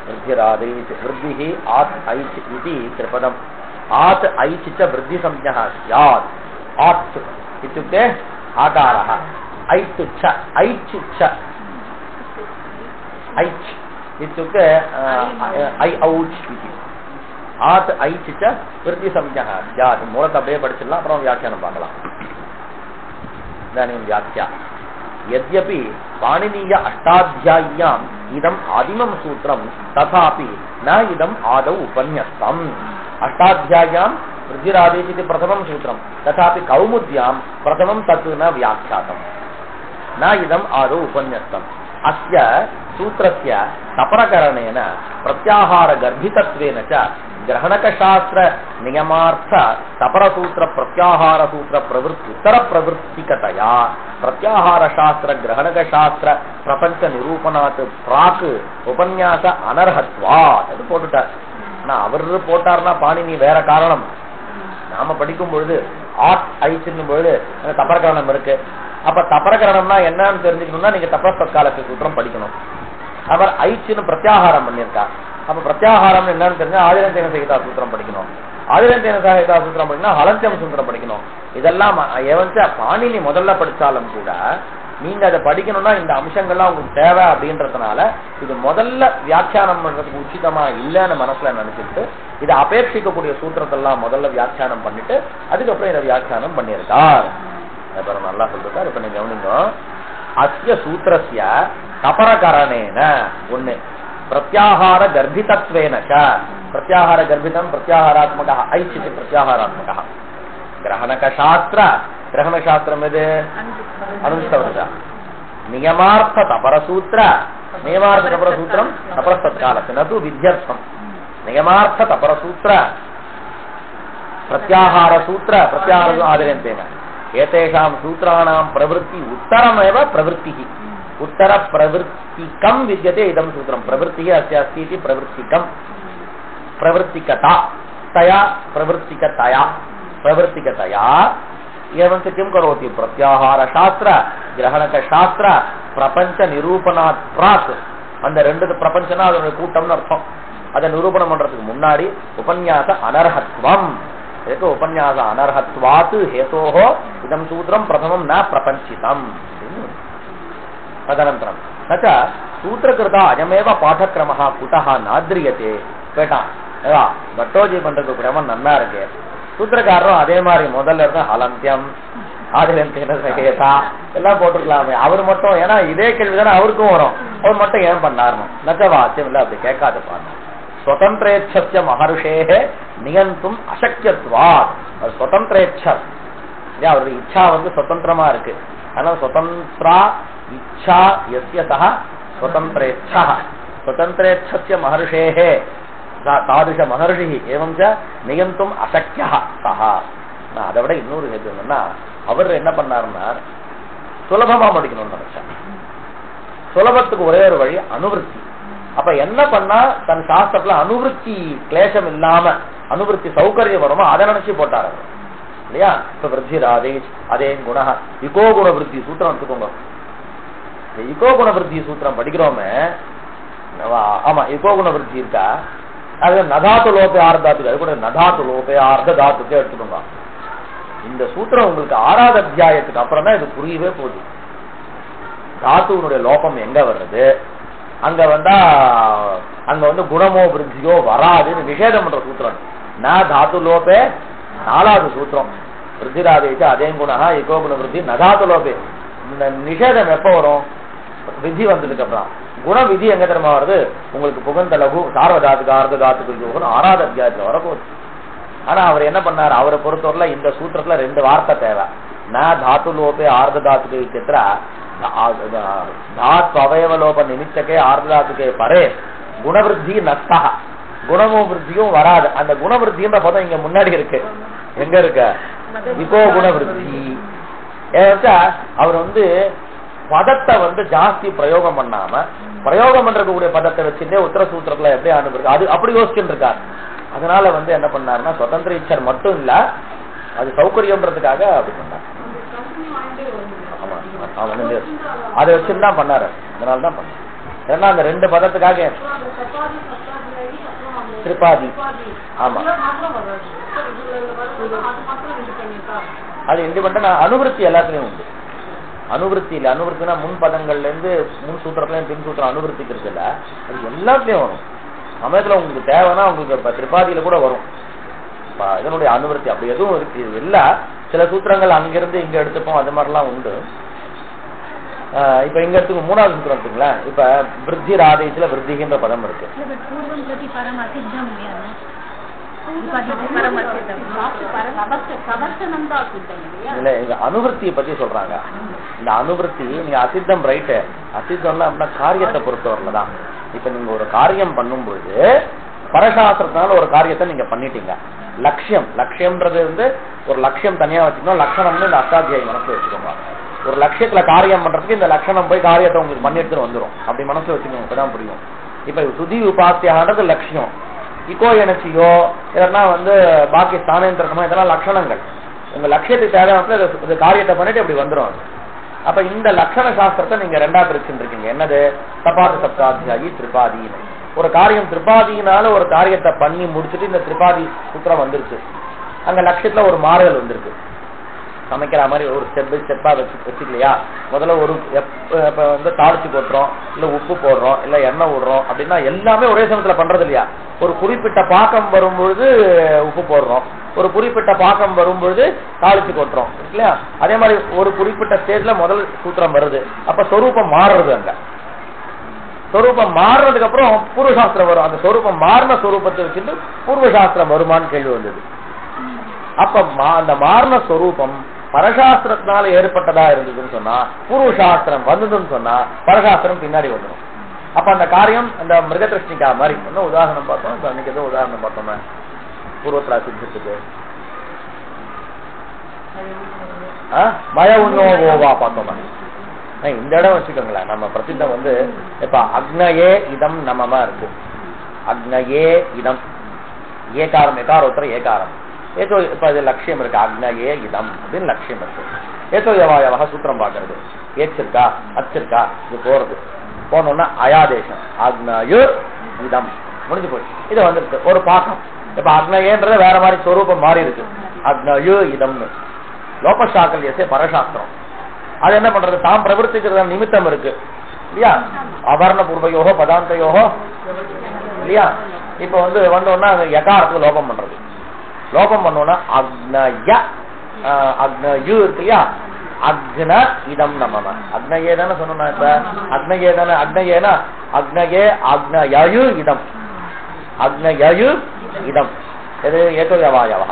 விருத்திராதை விருத்தி ஆத் ஐச் இது திரிபதம். ஆத் ஐச் விருத்தி சம்ஞா ஸ்யாத். ஆத் இत्युक्ते ஆகாரः. ஐச் ஐச் ஐச் இत्युक्ते ஐ ஔச் இது. ஆத் ஐச் விருத்தி சம்ஞா ஸ்யாத். மூலத்தை அப்படியே படிச்சிடலாம், அப்புறம் வியாக்கியானம் பார்க்கலாம். இதானிம் வியாக்கியா. यद्यपि पाणिनीय अष्टाध्याय्याम् इदम् आदिमं सूत्रं तथापि न इदम् आदौ उपन्यस्तम्. अष्टाध्याय्यां वृद्धिरादेश इति प्रथमं सूत्रं, तथापि कौमुद्यां प्रथमं तत् न व्याख्यातम्. न इदम् आदौ उपन्यस्तम्. अस्य सूत्रस्य सपरकरणेन प्रत्याहारगर्भितत्वेन च ग्रहणकशास्त्र नियमार्थ सपरसूत्र प्रत्याहारसूत्र प्रवृत्ति उत्तर प्रवृत्तिकतया प्रत्याहार शास्त्र ग्रहणक शास्त्र प्रपंच निरूपणात् प्राक उपन्यास अनर्हत्वात् அது போட்டுட்டார். ஆனா அவர் போட்டார்னா பாணினி வேற காரணம். நாம படிக்கும் பொழுது ஆட் ஐச்சுன்னும் பொழுது தபரகரணம் இருக்கு. அப்ப தபரகரணம்னா என்னன்னு தெரிஞ்சுக்கணும்னா நீங்க தபஸ்தற்காலத்து சூத்திரம் படிக்கணும். அவர் ஐச்சுன்னு பிரத்யாகாரம் பண்ணியிருக்கார். அப்ப பிரத்யாகாரம் என்னன்னு தெரிஞ்சா ஆதிரந்தேன சகிதா சூத்திரம் படிக்கணும். ஆதிரந்தேன சகிதா சூத்திரம் படிக்கணும், ஹலந்தியம் சூத்திரம் படிக்கணும். இதெல்லாம் பாணினி முதல்ல படிச்சாலும் கூட நீங்க அதை படிக்கணும்னா இந்த அம்சங்கள்லாம் உங்களுக்கு தேவை அப்படின்றதுனால இது முதல்ல வியாக்கியானம் பண்றதுக்கு உச்சிதமா இல்லைன்னு மனசுல நினைச்சிட்டு இதை அபேட்சிக்கக்கூடிய சூத்திரத்தெல்லாம் முதல்ல வியாக்கியானம் பண்ணிட்டு அதுக்கப்புறம் இதை வியாக்கியானம் பண்ணியிருக்கார். அப்புறம் நல்லா சொல்றாரு. இப்ப நீங்க கவனிங்க. அஸ்ய சூத்திரஸ்ய தபரகரணேன ஒண்ணு प्रत्याहार गर्भितत्वेन च प्रत्याहार गर्भितम प्रत्याहारात्मकः ऐच्छिक प्रत्याहारात्मकः ग्रहणक शास्त्र ग्रहण शास्त्र में अनुष्ठवत नियमार्थ तपर सूत्र नियमार्थ तपर सूत्रम तपरस्तत्कालस्य न तु विध्यर्थम नियमार्थ तपर सूत्र प्रत्याहार सूत्र प्रत्याहार आदरन्तेन एतेषां सूत्राणां प्रवृत्ति उत्तरमेव प्रवृत्तिः उत्तर प्रवृत्तिकम विद्यते इदं सूत्रम प्रवृत्तिः अस्य अस्ति इति प्रवृत्तिकम प्रवृत्तिकता तया प्रवृत्तिकतया एवं च किं करोति प्रत्याहार शास्त्र ग्रहणक शास्त्र प्रपंच निरूपणात् प्राक् அந்த ரெண்டு பிரபஞ்சனா அதோட கூட்டம்னு அர்த்தம். அதை நிரூபணம் பண்றதுக்கு முன்னாடி உபன்யாச அனர்ஹத்வம் இதுக்கு உபன்யாச அனர்ஹத்வாத் ஹேதோஹோ இதம் சூத்திரம் பிரதமம் ந பிரபஞ்சிதம். तदनन्तरं तच सूत्रकृता अयमेव पाठक्रमः कुतः नाद्रियते கேட்டான். பட்டோஜி பண்றது கிரமம் நல்லா இருக்கு. சூத்திரக்காரரும் அதே மாதிரி முதல்ல இருந்து ஹலந்தியம் ஆதிரந்தேன சகேதா எல்லாம் போட்டுக்கலாமே. அவர் மட்டும் ஏன்னா இதே கேள்விதானே அவருக்கும் வரும். அவர் மட்டும் ஏன் பண்ணாருன்னு நச்சவாச்சியம் இல்ல அப்படி கேட்காது பாருங்க. स्वतंत्रेच्छस्य महर्षेः नियन्तुम् अशक्यत्वात्. அது स्वतंत्रेच्छர் அவருடைய இச்சா வந்து சுதந்திரமா இருக்கு. ஆனா சுதந்திரா इच्छा यस्य सः स्वतंत्रेच्छः स्वतंत्रेच्छस्य महर्षेः तादृश महर्षिः एवं च नियन्तुम् अशक्यः सः. அதை விட இன்னொரு ஹேது என்னன்னா அவர் என்ன பண்ணாருன்னா சுலபமா படிக்கணும்னு நினைச்சார். சுலபத்துக்கு ஒரே ஒரு வழி அனுவருத்தி. அப்ப என்ன பண்ணா தன் சாஸ்திரத்துல அனுவருத்தி கிளேசம் இல்லாம அனுவருத்தி சௌகரியம் வருமோ அதை நினைச்சு போட்டாரு இல்லையா. இப்ப விருத்தி ராதே அதே குண இகோ குண விருத்தி சூத்திரம் எடுத்துக்கோங்க. இகோ குண விருத்தி சூத்திரம் படிக்கிறோமே. ஆமா இகோ குண விருத்தி இருக்கா. அது நதாத்து லோபே ஆர்தாத்துக்கு அது கூட நதாத்து லோபே ஆர்த்த தாத்துக்கு எடுத்துக்கோங்க. இந்த சூத்திரம் உங்களுக்கு 6வது அத்தியாயத்துக்கு அப்புறம் தான் இது புரியவே போகுது. தாத்துவனுடைய லோபம் எங்க வர்றது, அங்க வந்தா அங்க வந்து குணமோ விருத்தியோ வராதுன்னு நிஷேதம் பண்ற சூத்திரம். ந தாத்து லோபே 4வது சூத்திரம். விருத்திராதேச அதே குணா எகோ குண விருத்தி நதாத்து லோபே. இந்த நிஷேதம் எப்ப வரும்? விதி வந்ததுக்கு அப்புறம். குண விதி எங்க தெரியுமா வருது? உங்களுக்கு புகந்தளவு சார்வதாத்துக்கு ஆர்த்த தாத்துக்கு ஆறாவது அத்தியாயத்துல வரப்போகுது. ஆனா அவர் என்ன பண்ணாரு? அவரை பொறுத்தவரையில இந்த சூத்திரத்துல 2 வார்த்தை தேவை. ந தாத்து லோபே ஆர்த்த தாத்துக்கு சித்திர தாத் அவயவலோப நிமித்தக்கே ஆர்த்த தாத்துக்கே பரே குணவிருத்தி நஸ்தா. குணமும் விருத்தியும் வராது. அந்த குணவிருத்தின்ற பதம் இங்க முன்னாடி இருக்கு. எங்க இருக்க? இப்போ குணவிருத்தி. அவர் பதத்தை ஜாஸ்தி பிரயோகம் பண்ணாம பிரயோகம் பண்றக்கூடிய பதத்தை வச்சுட்டே உத்தர சூத்திரத்துல எப்படி அனுப்பிருக்கு அது அப்படி யோசிச்சுட்டு இருக்காரு. அதனால என்ன பண்ணாருன்னா சுதந்திர இச்சர் மட்டும் இல்ல, அது சௌகரியம்ன்றதுக்காக அப்படி பண்ணார். அதை வச்சுதான் பண்ணாரு. அதனாலதான் பண்ணாரு. ஏன்னா அந்த 2 பதத்துக்காக திரிபாதி. ஆமா, அது இண்டிபெண்டா அனுவிருத்தி எல்லாத்துலயும் உண்டு. அனுவிருத்தி இல்ல, அனுவிருத்தினா முன் பதங்கள்ல இருந்து முன் சூத்திரத்துல பின் சூத்திரம் அனுவிருத்திக்கு இருக்குல்ல, அது எல்லாத்துலயும் வரும். சமயத்துல உங்களுக்கு தேவைன்னா உங்களுக்கு திரிபாதியில கூட வரும் இதனுடைய அனுவிருத்தி. அப்படி எதுவும் இருக்கு இல்ல. சில சூத்திரங்கள் அங்கிருந்து இங்க எடுத்துப்போம், அது மாதிரிலாம் உண்டு. இப்ப இங்க எடுத்துக்கு 3வது சூத்திரம் எடுத்துங்களேன். இப்ப விருத்தி ராதேசில விருத்திகின்ற பதம் இருக்கு. இல்ல, இங்க அனுவிருத்தியை பத்தி சொல்றாங்க. இந்த அனுவிருத்தி நீங்க அசித்தம் ரைட்டு. அசித்தம்னா அப்படின்னா காரியத்தை பொறுத்தவரையில்தான். இப்ப நீங்க ஒரு காரியம் பண்ணும்பொழுது பரசாஸ்திரத்தினால ஒரு காரியத்தை நீங்க பண்ணிட்டீங்க. லட்சியம்ன்றது ஒரு லட்சியம் தனியா வச்சுக்கணும். லட்சணம்னு இந்த அஷ்டாத்தியாயி மனசுல வச்சுக்கோங்க. ஒரு லட்சியத்துல காரியம் பண்றதுக்கு இந்த லட்சணம் போய் காரியத்தை உங்களுக்கு பண்ணி எடுத்துட்டு வந்துடும். அப்படி மனசுல வச்சுக்கோங்க, இப்பதான் புரியும். இப்ப சுதி உபாசியான்றது லட்சியம். இக்கோ எனச்சியோ இதெல்லாம் பாக்கி ஸ்தானேந்திரமா இதெல்லாம் லட்சணங்கள். உங்க லட்சியத்துக்கு தேவையான இந்த காரியத்தை பண்ணிட்டு இப்படி வந்துடும். அப்ப இந்த லட்சண சாஸ்திரத்தை நீங்க 2ஆ பிரிச்சுட்டு இருக்கீங்க. என்னது? சபாத சப்தாத்தியாயி திரிபாதின்னு. ஒரு காரியம் திரிபாதியினால ஒரு காரியத்தை பண்ணி முடிச்சுட்டு இந்த திரிபாதி சூத்திரம் வந்துருச்சு. அங்க லட்சியத்துல ஒரு மாறுதல் வந்திருக்கு. சமைக்கிற மாதிரி ஒரு ஸ்டெப்பா வச்சுக்கலையா? முதல்ல ஒரு தாளிச்சு போட்டுறோம், இல்ல உப்பு போடுறோம், இல்ல எண்ணெய் விடுறோம் அப்படின்னா எல்லாமே ஒரே சமயத்துல பண்றது இல்லையா? ஒரு குறிப்பிட்ட பாக்கம் வரும்பொழுது உப்பு போடுறோம், ஒரு குறிப்பிட்ட பாக்கம் வரும்பொழுது தாளிச்சு கொட்டுறோம் இல்லையா? அதே மாதிரி ஒரு குறிப்பிட்ட ஸ்டேஜ்ல முதல் சூத்திரம் வருது. அப்ப சொரூபம் மாறுறது. அங்க சொரூபம் மாறுறதுக்கு அப்புறம் பூர்வசாஸ்திரம் வரும். அந்த சொரூபம் மாறின சொரூபத்தை வச்சுட்டு பூர்வசாஸ்திரம் வருமானு கேள்வி வந்தது. அப்ப அந்த மாறின சொரூபம் பரசாஸ்திரத்தினால ஏற்பட்டதா இருந்ததுன்னு சொன்னா, பூர்வசாஸ்திரம் வந்ததுன்னு சொன்னா பரசாஸ்திரம் பின்னாடி வந்துடும். அப்ப அந்த காரியம் அந்த மிருகதிருஷ்ணிகா மாதிரி இன்னும் உதாரணம் பார்த்தோம். அன்னைக்கு ஏதோ உதாரணம் பார்த்தோமே பூர்வத்ரா சித்தத்துக்கு மய உன்னோவா பார்த்தோமா? இந்த இடம் வச்சுக்கோங்களேன். நம்ம பிரசித்தம் இப்ப அக்னயே இதம் நமமா இருக்கு. அக்னயே இதம் ஏகாரம் எகாரோத்தர ஏகாரம் ஏதோ. இப்ப அது லட்சியம் இருக்கு. அக்னயே இதம் அப்படின்னு லட்சியம் இருக்கு. ஏதோ எவாயவா சூத்திரம் பாக்குறது. ஏச்சிருக்கா அச்சிருக்கா இது போறது. போனோம்னா அயாதேசம் அக்னயு இதம் முடிஞ்சு போச்சு. இது வந்துருக்கு ஒரு பாக்கம். இப்ப அக்னயேன்றது வேற மாதிரி ஸ்வரூபம் மாறி இருக்கு. அக்னயு இதம்னு லோபசாக்கல்யசே பரசாஸ்திரம். அது என்ன பண்றது? தாம் பிரவர்த்திக்கிற நிமித்தம் இருக்கு இல்லையா? அவர்ண பூர்வயோகோ பதாந்தயோகோ இல்லையா? இப்ப வந்தோம்னா யகாரத்துக்கு லோபம் பண்றது. லோபம் பண்ணோம்னா அக்னய அக்னயு இருக்கு இல்லையா? அக்ன இதம் நமம. அக்னயே தானே சொன்னா. இப்ப அக்னயே தானே. அக்னயேனா அக்னயே அக்னயு இதம். அக்னயு இதம் எது? ஏதோ யவாயவா.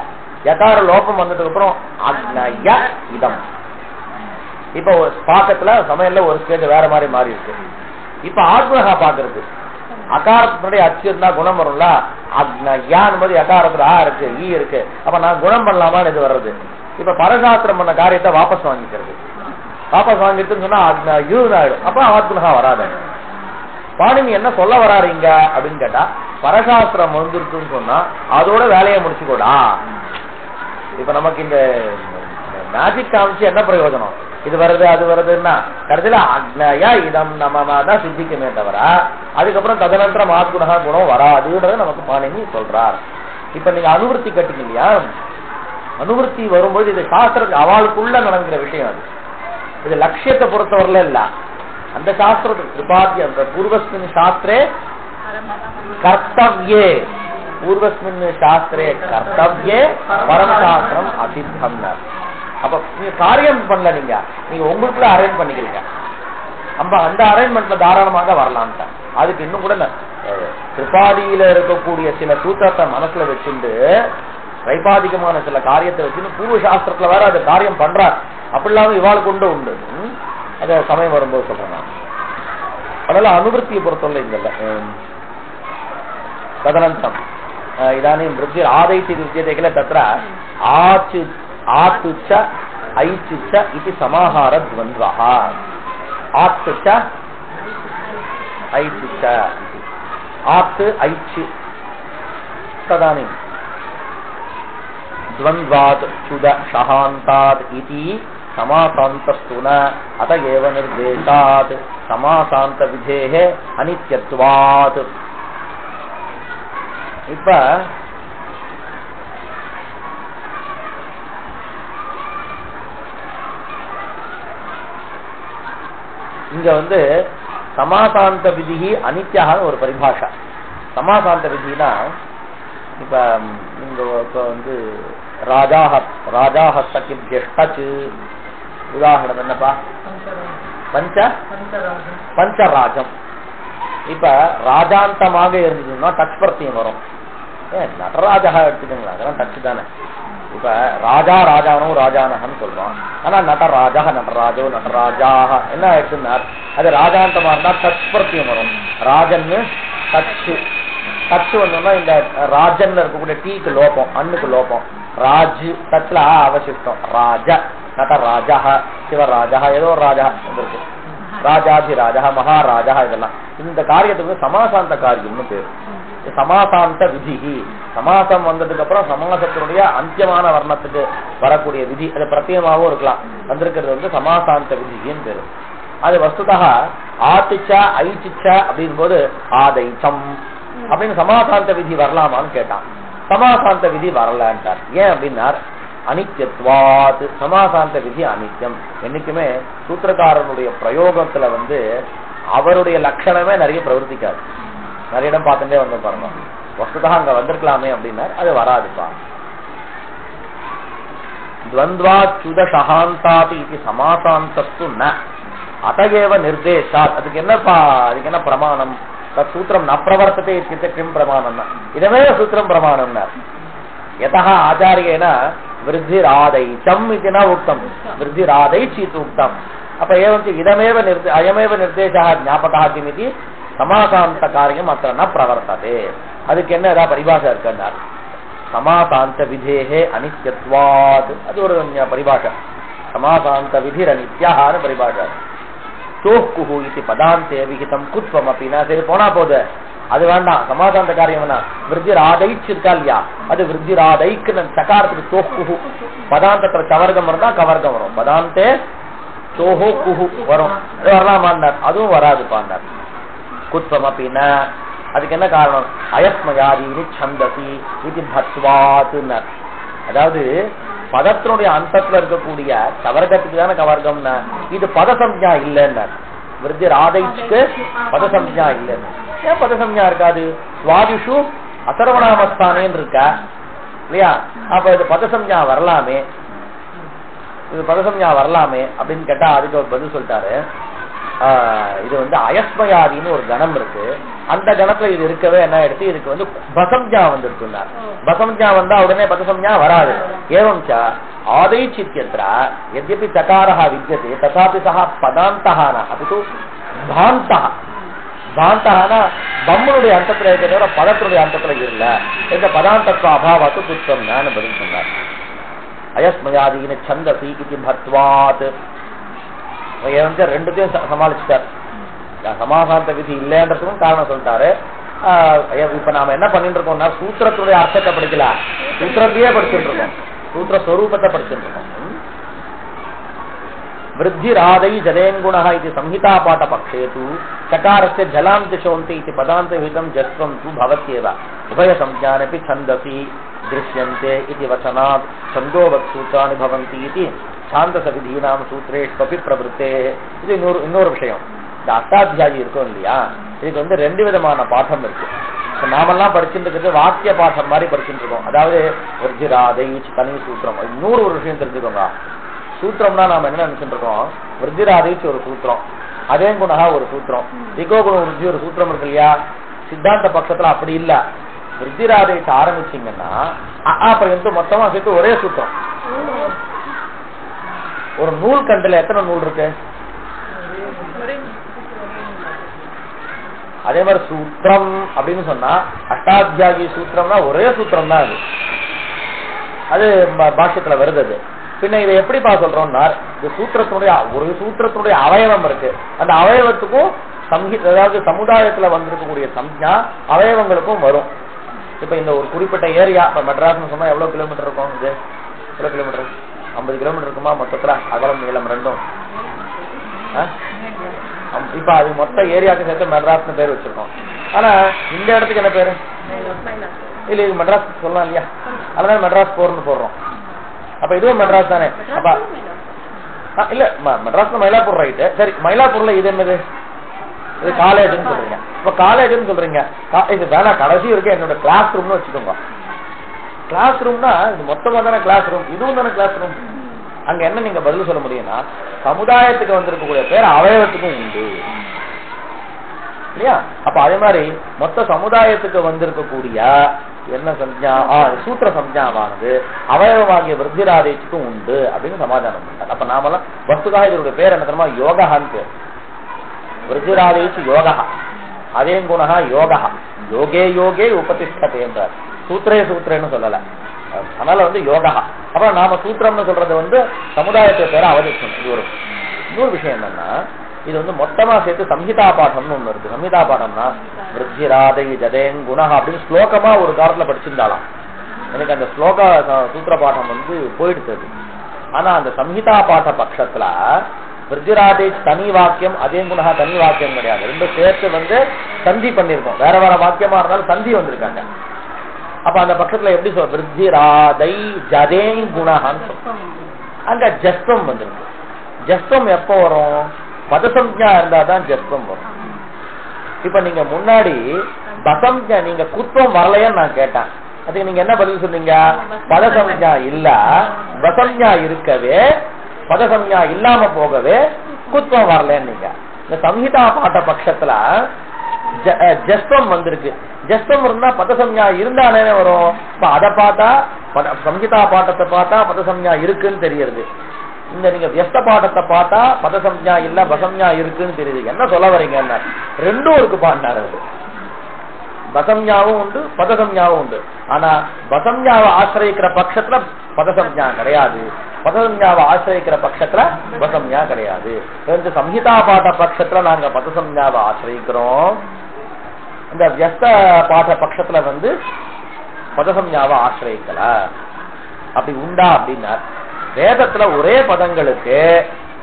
யகார லோபம் வந்ததுக்கு அப்புறம் அக்னய இதம். இப்ப பாக்கத்துல சமையல்ல ஒரு ஸ்டேஜ் வேற மாதிரி மாறி இருக்கு. இப்ப ஆத்மகா பாக்குறது. அகாரத்தினுடைய அச்சு இருந்தா குணம் வரும்ல. அக்னயான் போது அகாரத்துல ஆ இருக்கு ஈ இருக்கு. அப்ப நான் குணம் பண்ணலாமான்னு இது வர்றது. இப்ப பரசாஸ்திரம் பண்ண காரியத்தை வாபஸ் வாங்கிக்கிறது. வாபஸ் வாங்கிட்டுன்னு சொன்னா அக்னயு ஆயிடும். அப்ப ஆத்மகா வராது. பாணினி என்ன சொல்ல வராருங்க அப்படின்னு கேட்டா, பரசாஸ்திரம் வந்துருக்குன்னு சொன்னா அதோட வேலையை முடிச்சுக்கூடா. இப்ப நமக்கு இந்த மேஜிக் காமிச்சு என்ன பிரயோஜனம்? இது வருது அது வருதுன்னா கடைசியில அக்னயா இதம் நமதான் சித்திக்குமே தவிர அதுக்கப்புறம் ததனந்திரம் ஆத்குணா குணம் வராதுன்றது நமக்கு பாணினி சொல்றார். இப்ப நீங்க அனுவருத்தி கட்டிங்க இல்லையா? அனுவருத்தி வரும்போது இது சாஸ்திரத்துக்கு அவளுக்குள்ள நடக்கிற விஷயம். அது இது லட்சியத்தை பொறுத்தவரையில இல்ல. அந்த சாஸ்திரத்துக்கு திரிபாதி அந்த பூர்வஸ்மின் சாஸ்திரே கர்த்தவ்யே பூர்வஸ்மின் சாஸ்திரே கர்த்தவ்யே பரமசாஸ்திரம் அசித்தம். அப்ப நீங்க காரியம் பண்ணல, நீங்க உங்களுக்குள்ள அரேஞ்ச் பண்ணிக்கிறீங்க. நம்ம அந்த அரேஞ்ச்மெண்ட்ல தாராளமாக வரலான்ட்ட. அதுக்கு இன்னும் கூட திரிபாதியில இருக்கக்கூடிய சில சூத்திரத்தை மனசுல வச்சுட்டு வைபாதிகமான சில காரியத்தை வச்சுன்னு பூர்வ சாஸ்திரத்துல வேற அது காரியம் பண்றார். அப்படி இல்லாம இவாள் கொண்டு உண்டு. அத சமயம் வரும்போது சொல்றேன். அதனால அனுவருத்தியை பொறுத்தவரை இல்ல. ததனந்தம் இதானே விருத்தி ஆதைத்தி வித்தியதைகள தத்ர ஆச்சு ஆத்துச்ச ஐச்சுச்ச இது சமாஹார துவந்த்வஹ. ஆத்துச்ச ஐச்சுச்ச ஆத்து ஐச்சு ததானி द्वन्द्वात् चुद शहान्तात् इति समासान्तस्तु न अत एव निर्देशात् समासान्त विधेः अनित्यत्वात्. இப்ப இங்க சமாசாந்த விதி அனித்யாக ஒரு பரிபாஷா. சமாசாந்த விதினா இப்ப நீங்க உதாரணம் என்னப்பா, பஞ்சராஜம். இப்ப ராஜாந்தமாக இருந்ததுன்னா டச் பிரத்தியம் வரும். நடராஜா எடுத்துக்கீங்களா, அதெல்லாம் டச் தானே. இப்ப ராஜா ராஜானோ ராஜானகன்னு சொல்றோம். ஆனா நடராஜா நடராஜோ நடராஜாக என்ன ஆயிடுச்சுன்னா அது ராஜாந்தமா இருந்தா டச் பிரத்தியம் வரும். ராஜன்னு டச்சு டச்சு வந்தோம்னா இந்த ராஜன்ல இருக்கக்கூடிய டீக்கு லோபம், அண்ணுக்கு லோபம். ராஜ் தட்ல அவசிஷ்டம். ராஜ நடராஜா சிவராஜா ஏதோ ஒரு ராஜா இருக்கு. ராஜாதிராஜா மகாராஜா இதெல்லாம் இந்த காரியத்துக்கு சமாசாந்த காரியம்னு பேரு. சமாசாந்த விதி. சமாசம் வந்ததுக்கு அப்புறம் சமாசத்தினுடைய அந்தியமான வர்ணத்துக்கு வரக்கூடிய விதி அது பிரத்யேகமாகவும் இருக்கலாம். வந்திருக்கிறது சமாசாந்த விதின்னு பேரு. அது வஸ்துதா ஆத்திச்சா ஐச்சிச்சா அப்படின் போது ஆதைச்சம் அப்படின்னு சமாசாந்த விதி வரலாமான்னு கேட்டான். சமாசாந்த விதி வரலான்ட்டார். ஏன் அப்படின்னார் அனித்யத்வாத். சமாசாந்த விதி அனித்யம். என்னைக்குமே சூத்திரக்காரனுடைய பிரயோகத்துல அவருடைய லட்சணமே நிறைய பிரவர்த்திக்காது. நிறைய இடம் பார்த்துட்டே வந்து பாருங்க. வஸ்துதா அங்க வந்திருக்கலாமே அப்படின்னா அது வராதுப்பா. துவந்த்வாத் சுத ஷஹாந்தாத் இது சமாசாந்தஸ்து ந அதகேவ நிர்தேசாத். அதுக்கு என்னப்பா, அதுக்கு என்ன பிரமாணம்? சூத்திரம் ந பிரவர்த்ததே கிம் பிரமாணம். இதமே சூத்திரம் பிரமாணம். யதா ஆச்சாரியேன விருத்திராதைச்சம் இது ந உக்தம், விருத்திராதைச்சி இது உக்தம். அப்ப ஏவம் இதமேவ அயமேவ நிர்தேசா ஞாபகா கிமிதி சமாசாந்த காரியம் அத்த ந பிரவர்த்ததே. அதுக்கு என்ன ஏதாவது பரிபாஷா இருக்கார்? சமாசாந்த விதேஹே அனித்யத்வாத். அது ஒரு பரிபாஷா. சமாசாந்த விதிர் அனித்யான்னு பரிபாஷா. சோக்குஹு இது பதாந்தே விகிதம் குத்வம் அப்படின்னா சரி போனா போது அது வேண்டாம். சமாசாந்த காரியம் என்ன? விருத்திராதைச்சு இருக்கா இல்லையா, அது விருத்திராதைக்கு சகாரத்துக்கு சோக்குஹு. பதாந்தத்துல கவர்க்கம் இருந்தா கவர்க்கம் வரும். பதாந்தே சோஹோ குஹு வரும். அது வரலாமான்னார்? அதுவும் வராது பாண்டார். குத்வம் அப்படின்னா அதுக்கு என்ன காரணம்? அயஸ்மயாதி சந்தசி இது பத்வாத்துன்னார். அதாவது பதத்தினுடைய அந்தத்துல இருக்கக்கூடிய கவர்க்கத்துக்கு தானே கவர்க்கம்னா இது பதசம்யா இல்லைன்னா விருத்தி ராதைக்கு பதசம்யா இல்லைன்னு. ஏன் பதசம்யா இருக்காது? சுவாதிஷு அசர்வணாமஸ்தானேன்னு இருக்கா இல்லையா? அப்ப இது பதசம்யா வரலாமே, இது பதசம்யா வரலாமே அப்படின்னு கேட்டா அதுக்கு ஒரு பதில் சொல்லிட்டாரு. இது அயஸ்மயாதின்னு ஒரு கணம் இருக்கு. அந்த கணத்துல இது இருக்கவே என்ன எடுத்து இதுக்கு பசம்ஜா வந்துருக்குன்னார். பசம்ஜா வந்தா உடனே பதசம்யா வராது. ஏவம்சா ஆதைச்சித்யத்ரா யத்யபி சகாரஹ வித்யதே ததாபி சஹ பதாந்தஹ ந அபிது பாந்தஹ. பாந்தஹனா பம்மனுடைய அந்தத்துல இருக்கிறத பதத்துடைய அந்தத்துல இல்ல. இந்த பதாந்தத்துவ அபாவத்து குற்றம்னு பதில் சொன்னார். அயஸ்மயாதின்னு சந்தசி இது பத்வாத். ரெண்டுத்தையும் சமாளிச்சுட்டார். சமாசாந்த விதி இல்லைன்றதுக்கும் காரணம் சொல்லிட்டாரு. இப்ப நாம என்ன பண்ணிட்டு இருக்கோம்னா சூத்திரத்துடைய அர்த்தத்தை படிக்கல, சூத்திரத்தையே படிச்சுட்டு இருக்கோம், சூத்திர ஸ்வரூபத்தை படிச்சுட்டு இருக்கோம். விருத்திராதை ஜலேங்குண இது சம்ஹிதா பாட பக்ஷேது சகாரஸ்ய ஜலாந்த சோந்தி இது பதாந்த விதம் ஜஸ்வம் து பவத்யேவ உபய சம்ஞானபி சந்தசி திருஷ்யந்தே இது வசனாத் சந்தோவத் சூத்ராணி பவந்தி இது சாந்தச விதீனாம் சூத்ரேஷ்வபி பிரவருத்தே. இது இன்னொரு விஷயம். இந்த அஷ்டாத்தியாயி இருக்கும் இல்லையா, இதுக்கு ரெண்டு விதமான பாடம் இருக்கு. நாமெல்லாம் படிச்சுட்டு இருக்கிறது வாக்கிய பாடம் மாதிரி படிச்சுட்டு இருக்கோம். அதாவது விருத்திராதை தனி சூத்திரம். இன்னொரு ஒரு விஷயம் தெரிஞ்சுக்கோங்க. சூத்திரம்னா நாம என்ன நினைச்சுட்டு இருக்கோம், விருத்திராதேச்சு ஒரு சூத்திரம், அதே குணா ஒரு சூத்திரம், திகோ குண விருத்தி ஒரு சூத்திரம் இருக்கு இல்லையா. சித்தாந்த பட்சத்துல அப்படி இல்ல. விருத்திராதேச்சு ஆரம்பிச்சீங்கன்னா அப்புறம் மொத்தமா சேர்த்து ஒரே சூத்திரம். ஒரு நூல் கண்டுல எத்தனை நூல் இருக்கு? அதே மாதிரி சூத்திரம் அப்படின்னு சொன்னா அஷ்டாத்தியாகி சூத்திரம்னா ஒரே சூத்திரம் தான். அது பாஷ்யத்துல வருது. அது பின்ன இதை எப்படிப்பா சொல்றோம்னா, இந்த சூத்திரத்தினுடைய ஒரு சூத்திரத்தினுடைய அவயவம் இருக்கு, அந்த அவயவத்துக்கும் அதாவது சமுதாயத்துல வந்திருக்கக்கூடிய சம்ஞா அவயவங்களுக்கும் வரும். இப்ப இந்த ஒரு குறிப்பிட்ட ஏரியா, இப்ப மெட்ராஸ்னு சொன்னா எவ்வளவு கிலோமீட்டர் இருக்கும்? இது எவ்வளவு கிலோமீட்டர்? 50 கிலோமீட்டர் இருக்குமா மொத்தத்துல, அகலம் நீளம் ரெண்டும்? இப்ப அது மொத்த ஏரியாவுக்கு சேர்த்து மெட்ராஸ்னு பேர் வச்சிருக்கோம். ஆனா இந்த இடத்துக்கு என்ன பேரு? இல்ல இது மெட்ராஸ் சொல்லலாம் இல்லையா, அதனால மெட்ராஸ் போர்னு போடுறோம். அப்ப இதுவும் மெட்ராஸ் தானே. அப்ப இல்ல மெட்ராஸ்ல மயிலாப்பூர் ரைட்டு. சரி, மயிலாப்பூர்ல இது என்னது? இது காலேஜ்னு சொல்றீங்க. இப்ப காலேஜ்னு சொல்றீங்க, இது வேணா கடைசி இருக்கு என்னோட கிளாஸ் ரூம்னு வச்சுக்கோங்க. கிளாஸ் ரூம்னா இது மொத்தமா தானே கிளாஸ் ரூம், இதுவும் தானே கிளாஸ் ரூம். அங்க என்ன நீங்க பதில் சொல்ல முடியும்னா, சமுதாயத்துக்கு வந்திருக்கக்கூடிய பேர் அவயவத்துக்கும் உண்டு இல்லையா. அப்ப அதே மாதிரி மொத்த சமுதாயத்துக்கு வந்திருக்கக்கூடிய என்ன சம்ஞா, சூத்திர சம்ஞாவானது அவயவமாகிய விருத்திராதேச்சுக்கும் உண்டு அப்படின்னு சமாதானம் பண்ணார். அப்ப நாமெல்லாம் வஸ்துக்காக இதனுடைய பேர் என்ன தெரியுமா? யோகான்னு பேர். விருத்திராதேச்சு யோகா, அதே குணா யோகா, யோகே யோகே உபதிஷ்டதே என்றார். சூத்திரே சூத்திரன்னு சொல்லல, அதனால யோகா. அப்புறம் நாம சூத்திரம்னு சொல்றது சமுதாயத்தை பேர அவதரிக்கணும். இது ஒரு இன்னொரு விஷயம் என்னன்னா, இது மொத்தமா சேர்த்து சம்ஹிதா பாடம்னு ஒண்ணு இருக்கு. சம்ஹிதா பாடம்னா விருத்திராதை ஜதேங் குணா அப்படின்னு ஸ்லோகமா ஒரு காலத்துல படிச்சிருந்தாலாம். எனக்கு அந்த ஸ்லோக சூத்திர பாடம் போயிடுச்சு. ஆனா அந்த சம்ஹிதா பாட பட்சத்துல விருத்திராதை தனி வாக்கியம், அதே குணா தனி வாக்கியம் கிடையாது, ரெண்டும் சேர்த்து சந்தி பண்ணிருக்கோம். வேற வேற வாக்கியமா இருந்தாலும் சந்தி வந்திருக்காங்க. அப்ப அந்த பட்சத்துல எப்படி சொல்ற? விருத்திராதை ஜதேங் குணான்னு சொல்றோம். அங்க ஜஸ்தம் வந்திருக்கு. ஜஸ்தம் எப்ப வரும்? பதசம்ஞா இருந்தாதான் ஜஸ்தம் வரும். இப்ப நீங்க முன்னாடி பசம்ஞா, நீங்க குத்வம் வரலையான்னு நான் கேட்டேன், அதுக்கு நீங்க என்ன பதில் சொன்னீங்க? பதசம்ஞா இல்ல, பசம்ஞா இருக்கவே, பதசம்ஞா இல்லாம போகவே குத்வம் வரலன்னு. இந்த சம்ஹிதா பாட்ட பட்சத்துல ஜஸ்தம் வந்திருக்கு. ஜஸ்தம் இருந்தா பதசம்ஞா இருந்தானே வரும். இப்ப அதை பார்த்தா, சம்ஹிதா பாட்டத்தை பார்த்தா பதசம்ஞா இருக்குன்னு தெரியுது. இந்த நீங்க வியஸ்த பாட்டத்தை பார்த்தா பதசம்ஞா இல்ல பசம்ஞா இருக்குன்னு தெரியுது. என்ன சொல்ல வரீங்க? ரெண்டும் இருக்கு பாடினாரு. பசம்ஞாவும் உண்டு, பதசம்ஞாவும் உண்டு. ஆனா பசம்ஞாவை ஆசிரியிக்கிற பட்சத்துல பதசம்ஞா கிடையாது, பதசம்ஞாவை ஆசிரியிக்கிற பட்சத்துல பசம்ஞா கிடையாது. சம்ஹிதா பாட்ட பட்சத்துல நாங்க பதசம்ஞாவை ஆசிரியிக்கிறோம், இந்த வியஸ்த பாட்ட பட்சத்துல பதசம்ஞாவை ஆசிரியிக்கல. அப்படி உண்டா அப்படின்னா, வேதத்துல ஒரே பதங்களுக்கு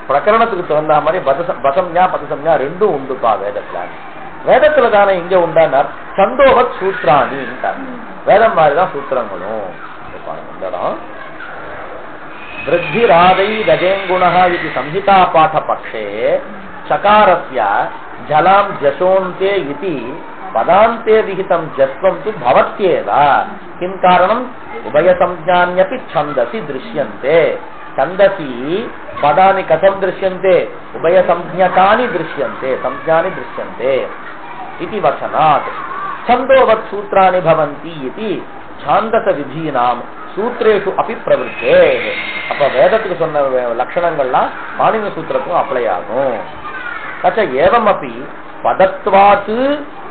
பிரகரணத்துக்கு தகுந்த மாதிரி பசம்ஞா பதசம்ஞா ரெண்டும் உண்டுப்பா வேதத்துல. வேதத்துல தானே இங்க உண்டானார் சந்தோவத் சூத்ராணி, வேதம் மாதிரிதான் சூத்திரங்களும். விருத்திராதை ரஜேங்குணா இது சம்ஹிதா பாட பக்ஷே சகாரஸ்ய ஜலாம் ஜசோந்தே இதி பதாந்தே விஹிதம் ஜஸ்வம் து பவத்யேவ. கிம் காரணம்? உபய சம்ஞான்யபி ಛಂದசி திருஷ்யந்தே. ಛಂದசி பதானி கதம் திருஷ்யந்தே? உபய சம்ஞகானி திருஷ்யந்தே, சம்ஞானி திருஷ்யந்தே இதி வசனாத். ಛಂದோவத் சூத்ராணி பவந்தி இதி ಛಾಂದಸ விதீனாம் சூத்ரேஷு அபி பிரவருத்தே. அப்ப வேதத்துக்கு சொன்ன லட்சணங்கள்லாம் பாணினி சூத்திரத்துக்கும் அப்ளை ஆகும். தச்ச ஏவம் அப்பி பதத்வாத்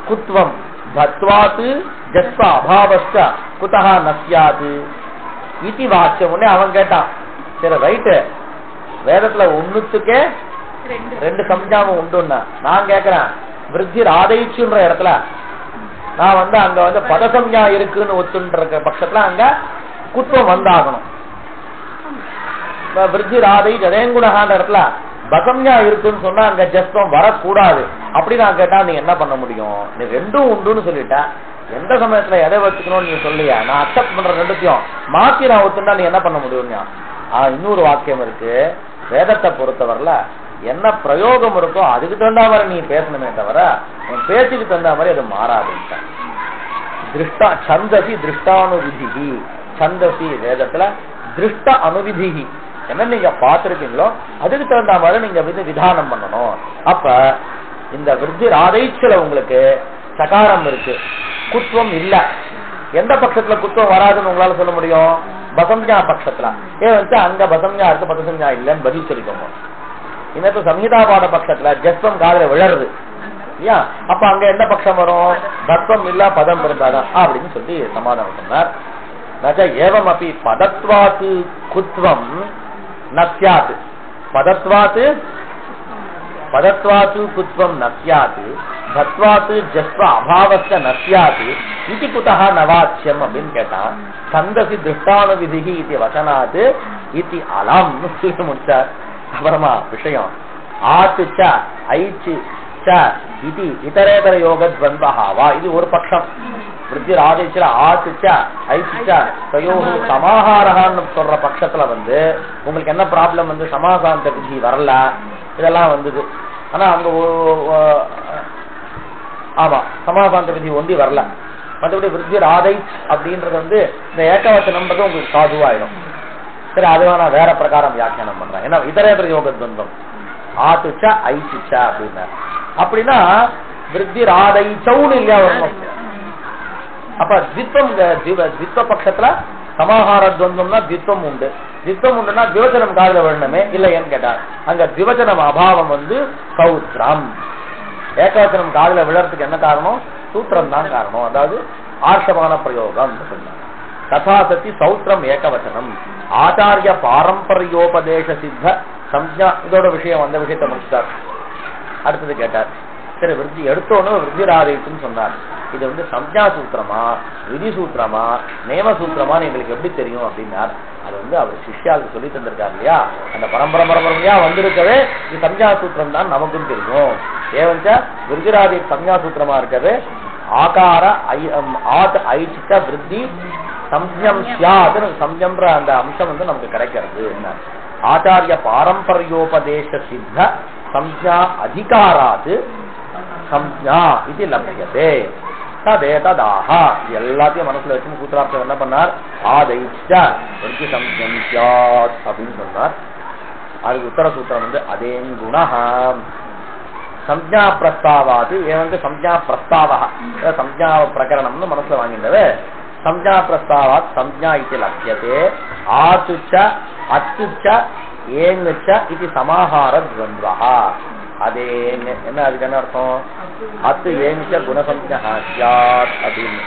குத்வம் தத்வாத் ஜஸ்வ அபாவஸ்ச குதஹ நஸ்யாத் இதி வாக்கியம். உடனே அவன் கேட்டான், சரி ரைட்டு, வேதத்துல ஒண்ணுத்துக்கே ரெண்டு சம்ஞாவும் உண்டுன்னா, நான் கேக்குறேன் விருத்தி ராதைச்சுன்ற இடத்துல நான் அங்க பதசம்ஞா இருக்குன்னு ஒத்துன்ற பட்சத்துல அங்க குத்வம் வந்தாகணும். விருத்தி ராதை ஜதேங்குணகான்ற இடத்துல பசம்ஞா இருக்குன்னு சொன்னா அங்க ஜஸ்வம் வரக்கூடாது. அப்படி நான் கேட்டா நீ என்ன பண்ண முடியும்? நீ ரெண்டும் உண்டுன்னு சொல்லிட்ட, எந்த சமயத்துல எதை வச்சுக்கணும்னு நீ சொல்லியா? நான் அக்செப்ட் பண்ற ரெண்டுத்தையும் மாத்தி நான் ஒத்துண்டா நீ என்ன பண்ண முடியும்? இன்னொரு வாக்கியம் இருக்கு, வேதத்தை பொறுத்தவரைல என்ன பிரயோகம் இருக்கோ அதுக்கு தகுந்த மாதிரி நீ பேசணுமே தவிர உன் பேச்சுக்கு தகுந்த மாதிரி அது மாறாதுன்ட்ட. திருஷ்டா சந்தசி திருஷ்டானுவிதி, சந்தசி வேதத்துல திருஷ்ட அனுவிதி, என்ன நீங்க பார்த்திருக்கீங்களோ அதுக்கு தகுந்த மாதிரி நீங்க விதானம் பண்ணணும். அப்ப இந்த விருத்தி ராதைச்சுல உங்களுக்கு சகாரம் இருக்கு, குத்துவம் இல்ல. எந்த பட்சத்துல குத்துவம் வராதுன்னு உங்களால சொல்ல முடியும்? பசம்ஞா பட்சத்துல. ஏன் வந்து அங்க பசம்ஞா இருக்கு பதசம்ஞா இல்லன்னு பதில் சொல்லிக்கோங்க. இன்னத்து சம்ஹிதா பாட பட்சத்துல ஜஸ்வம் காதல விழருது இல்லையா? அப்ப அங்க என்ன பட்சம் வரும்? தத்துவம் இல்ல பதம் இருந்தாதான் அப்படின்னு சொல்லி சமாதானம் சொன்னார். நஜ ஏவம் அப்படி பதத்வாத்து குத்வம் நஸ்யாத், பதத்வாத்து குத்வம் நஸ்யாத், தத்வாத்து ஜஸ்வ அபாவஸ்ய நஸ்யாத் இது குதஹ நவாச்சியம் அப்படின்னு கேட்டா சந்தசி திருஷ்டானு விதிஹி இது வசனாத் இது அலம் முடிச்சார். அப்புறமா விஷயம் ஆத்து ச ஐச்சு ச இது இதரேதர யோக துவந்தஹாவா, இது ஒரு பட்சம். விருத்தி ராதேச்சில ஆத்து ச ஐச்சு ச தயோஹு சமாஹாரஹான்னு சொல்ற பட்சத்துல வந்து உங்களுக்கு என்ன ப்ராப்ளம் வந்து சமாசாந்த விதி வரல, இதெல்லாம் வந்தது. ஆனா அங்க ஆமா சமாசாந்த விதி ஒண்டி வரல. மற்றபடி விருத்தி ராதை அப்படின்றது வந்து இந்த ஏகவச்சனம்ன்றது உங்களுக்கு சாதுவாயிடும். சரி, அதுவா நான் வேற பிரகாரம் வியாக்கியானம் பண்றேன். ஏன்னா இதரேதர யோக துவந்தம் ஆத்துச்சா ஐச்சிச்சா அப்படின்னா அப்படின்னா விருத்தி ராதைச்சவுன்னு இல்லையா வரணும். அப்ப தித்வ பட்சத்துல சமாஹார துவந்தம்னா தித்வம் உண்டு. தித்வம் உண்டுன்னா திவச்சனம் காதல வரணுமே இல்லையன்னு கேட்டார். அங்க திவச்சனம் அபாவம் வந்து சௌத்திரம். ஏகவச்சனம் காதல விழறதுக்கு என்ன காரணம்? சூத்திரம் தான் காரணம், அதாவது ஆர்ஷமான பிரயோகம். ததா சதி சௌத்திரம் ஏகவச்சனம் ஆச்சாரிய பாரம்பரியோபதேச சித்த சம்ஞா. இதோட விஷயம் அந்த விஷயத்தை முடிச்சார். அடுத்தது கேட்டார், சரி விருத்தி எடுத்தோன்னு விருத்தி ராதைன்னு சொன்னார். இது வந்து சம்ஞா சூத்திரமா விதி சூத்திரமா நேம சூத்திரமான்னு எங்களுக்கு எப்படி தெரியும் அப்படின்னார். அது வந்து அவர் சிஷ்யாவுக்கு சொல்லி தந்திருக்காரு இல்லையா, அந்த பரம்பரையா வந்திருக்கவே இது சம்ஞா சூத்திரம் தான் நமக்கும் தெரியும். ஏவஞ்சா விருத்திராதி சம்ஞா சூத்திரமா இருக்கவே ஆகார ஐச்சித்த விருத்தி சம்யம் சியாத், சம்யம்ன்ற அந்த அம்சம் வந்து நமக்கு கிடைக்கிறது. ஆச்சாரிய பாரம்பரியோபதேச சித்த சம்ஞா அதிகாராது சம்ஞா இது லப்யதே ததே ததாக. எல்லாத்தையும் மனசுல வச்சு சூத்திரார்த்தம் என்ன பண்ணார்? ஆதைச்ச விருத்தி சம்யம் சியாத் அப்படின்னு சொன்னார். அதுக்கு உத்தர சூத்திரம் வந்து அதே குணஹம் சம்ஞா பிரஸ்தாவாது. ஏன் வந்து சம்ஞா பிரஸ்தாவா சம்ஞா பிரகரணம்னு மனசுல வாங்கினது. சம்ஞா பிரஸ்தாவாத் சம்ஞா இது லப்யதே ஆத்துச்ச அத்துச்ச ஏங்குச்ச இது சமாஹார துவந்தஹா. அதே என்ன, அதுக்கு என்ன அர்த்தம்? அத்து ஏங்குச்ச குணசம்ஞா ஸ்யாத் அப்படின்னு.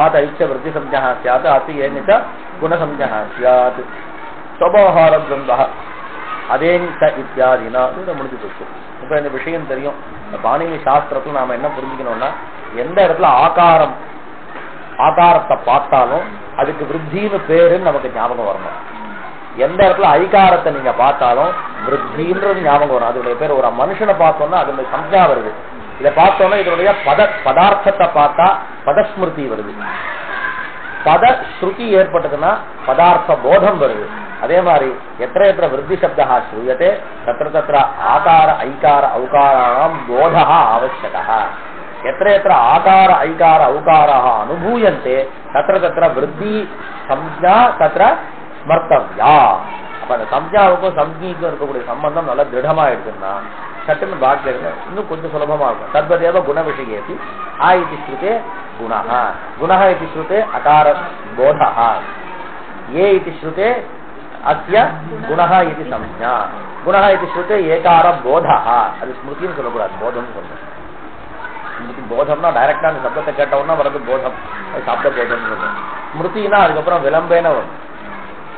ஆத் ஐச்ச விருத்தி சம்ஞா ஸ்யாத் அத்து ஏங்குச்ச குணசம்ஞா ஸ்யாத் சமாஹார துவந்தஹா அதேங்க இத்தியாதினா முடிஞ்சு போச்சு. இப்ப இந்த விஷயம் தெரியும். இந்த பாணினி சாஸ்திரத்துல நாம என்ன புரிஞ்சுக்கணும்னா, எந்த இடத்துல ஆகாரத்தை பார்த்தாலும் அதுக்கு விருத்தின்னு பேருன்னு நமக்கு ஞாபகம் வரணும். எந்த இடத்துல ஐகாரத்தை நீங்க பார்த்தாலும் விருத்தின்றது ஞாபகம் வரும். அதனுடைய பேர் ஒரு மனுஷனை பார்த்தோம்னா அதனுடைய சம்ஞா வருது. இதை பார்த்தோம்னா இதனுடைய பதார்த்தத்தை பார்த்தா பதஸ்மிருதி வருது. பத ஸ்ருதி ஏற்பட்டதுன்னா பதார்த்த போதம் வருது. அதே மாதிரி எத்திர விருத்தி சப்தா ஸ்ரூயத்தே தத்திர தத்திர ஆகார ஐகார ஔகாராணாம் போதா ஆவசியகா. எத்திர ஆகார ஐகார ஔகாராக அனுபூயந்தே தத்திர தத்திர விருத்தி சம்ஞா தத்திர ஸ்மர்த்தவ்யா. அப்ப அந்த சம்ஞாவுக்கும் சம்ஞிக்கும் இருக்கக்கூடிய சம்பந்தம் நல்லா திருடமா இருக்குன்னா சட்டுன்னு பாக்கிய இன்னும் கொஞ்சம் சுலபமா இருக்கும். தத்வதேவ குண விஷயேதி ஆ இது ஸ்ருதே குணஹ குணஹ இது ஸ்ருதே அகார போதஹ ஏ இது ஸ்ருதே அஸ்ய குணஹ இது சம்ஞா குணஹ இது ஸ்ருதே ஏகார போதஹ. அது ஸ்மிருதின்னு சொல்லக்கூடாது, போதம்னு சொல்லணும். ஸ்மிருதி போதம்னா டைரக்டா அந்த சப்தத்தை கேட்டவுடனே வரது போதம், அது சப்த போதம்னு சொல்லணும். ஸ்மிருதினா அதுக்கப்புறம் விளம்பேன வரும்.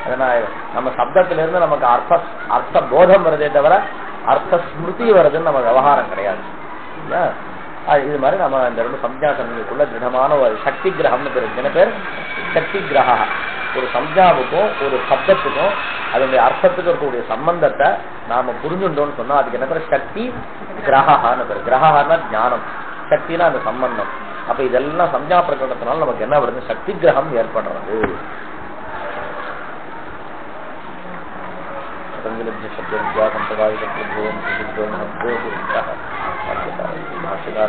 அதனால நம்ம சப்தத்துல இருந்து நமக்கு அர்த்த போதம் வருதே தவிர அர்த்த ஸ்மிருதி வருதுன்னு நம்ம விவகாரம் கிடையாது. இது மாதிரி நம்ம இந்த ரெண்டு சம்ஞா சமயத்துக்குள்ள திடமான ஒரு சக்தி கிரகம்னு பேர். என்ன பேர்? சக்தி கிரகா. ஒரு சம்ஞாவுக்கும் ஒரு சப்தத்துக்கும் அதனுடைய அர்த்தத்துக்கு இருக்கக்கூடிய சம்பந்தத்தை நாம புரிஞ்சுட்டோம்னு சொன்னா அதுக்கு என்ன பேர்? சக்தி கிரகான்னு பேர். கிரகான்னா ஞானம், சக்தினா அந்த சம்பந்தம். அப்ப இதெல்லாம் சம்ஞா பிரகடனத்தினால நமக்கு என்ன வருது? சக்தி கிரகம் ஏற்படுறது. भाष्यकार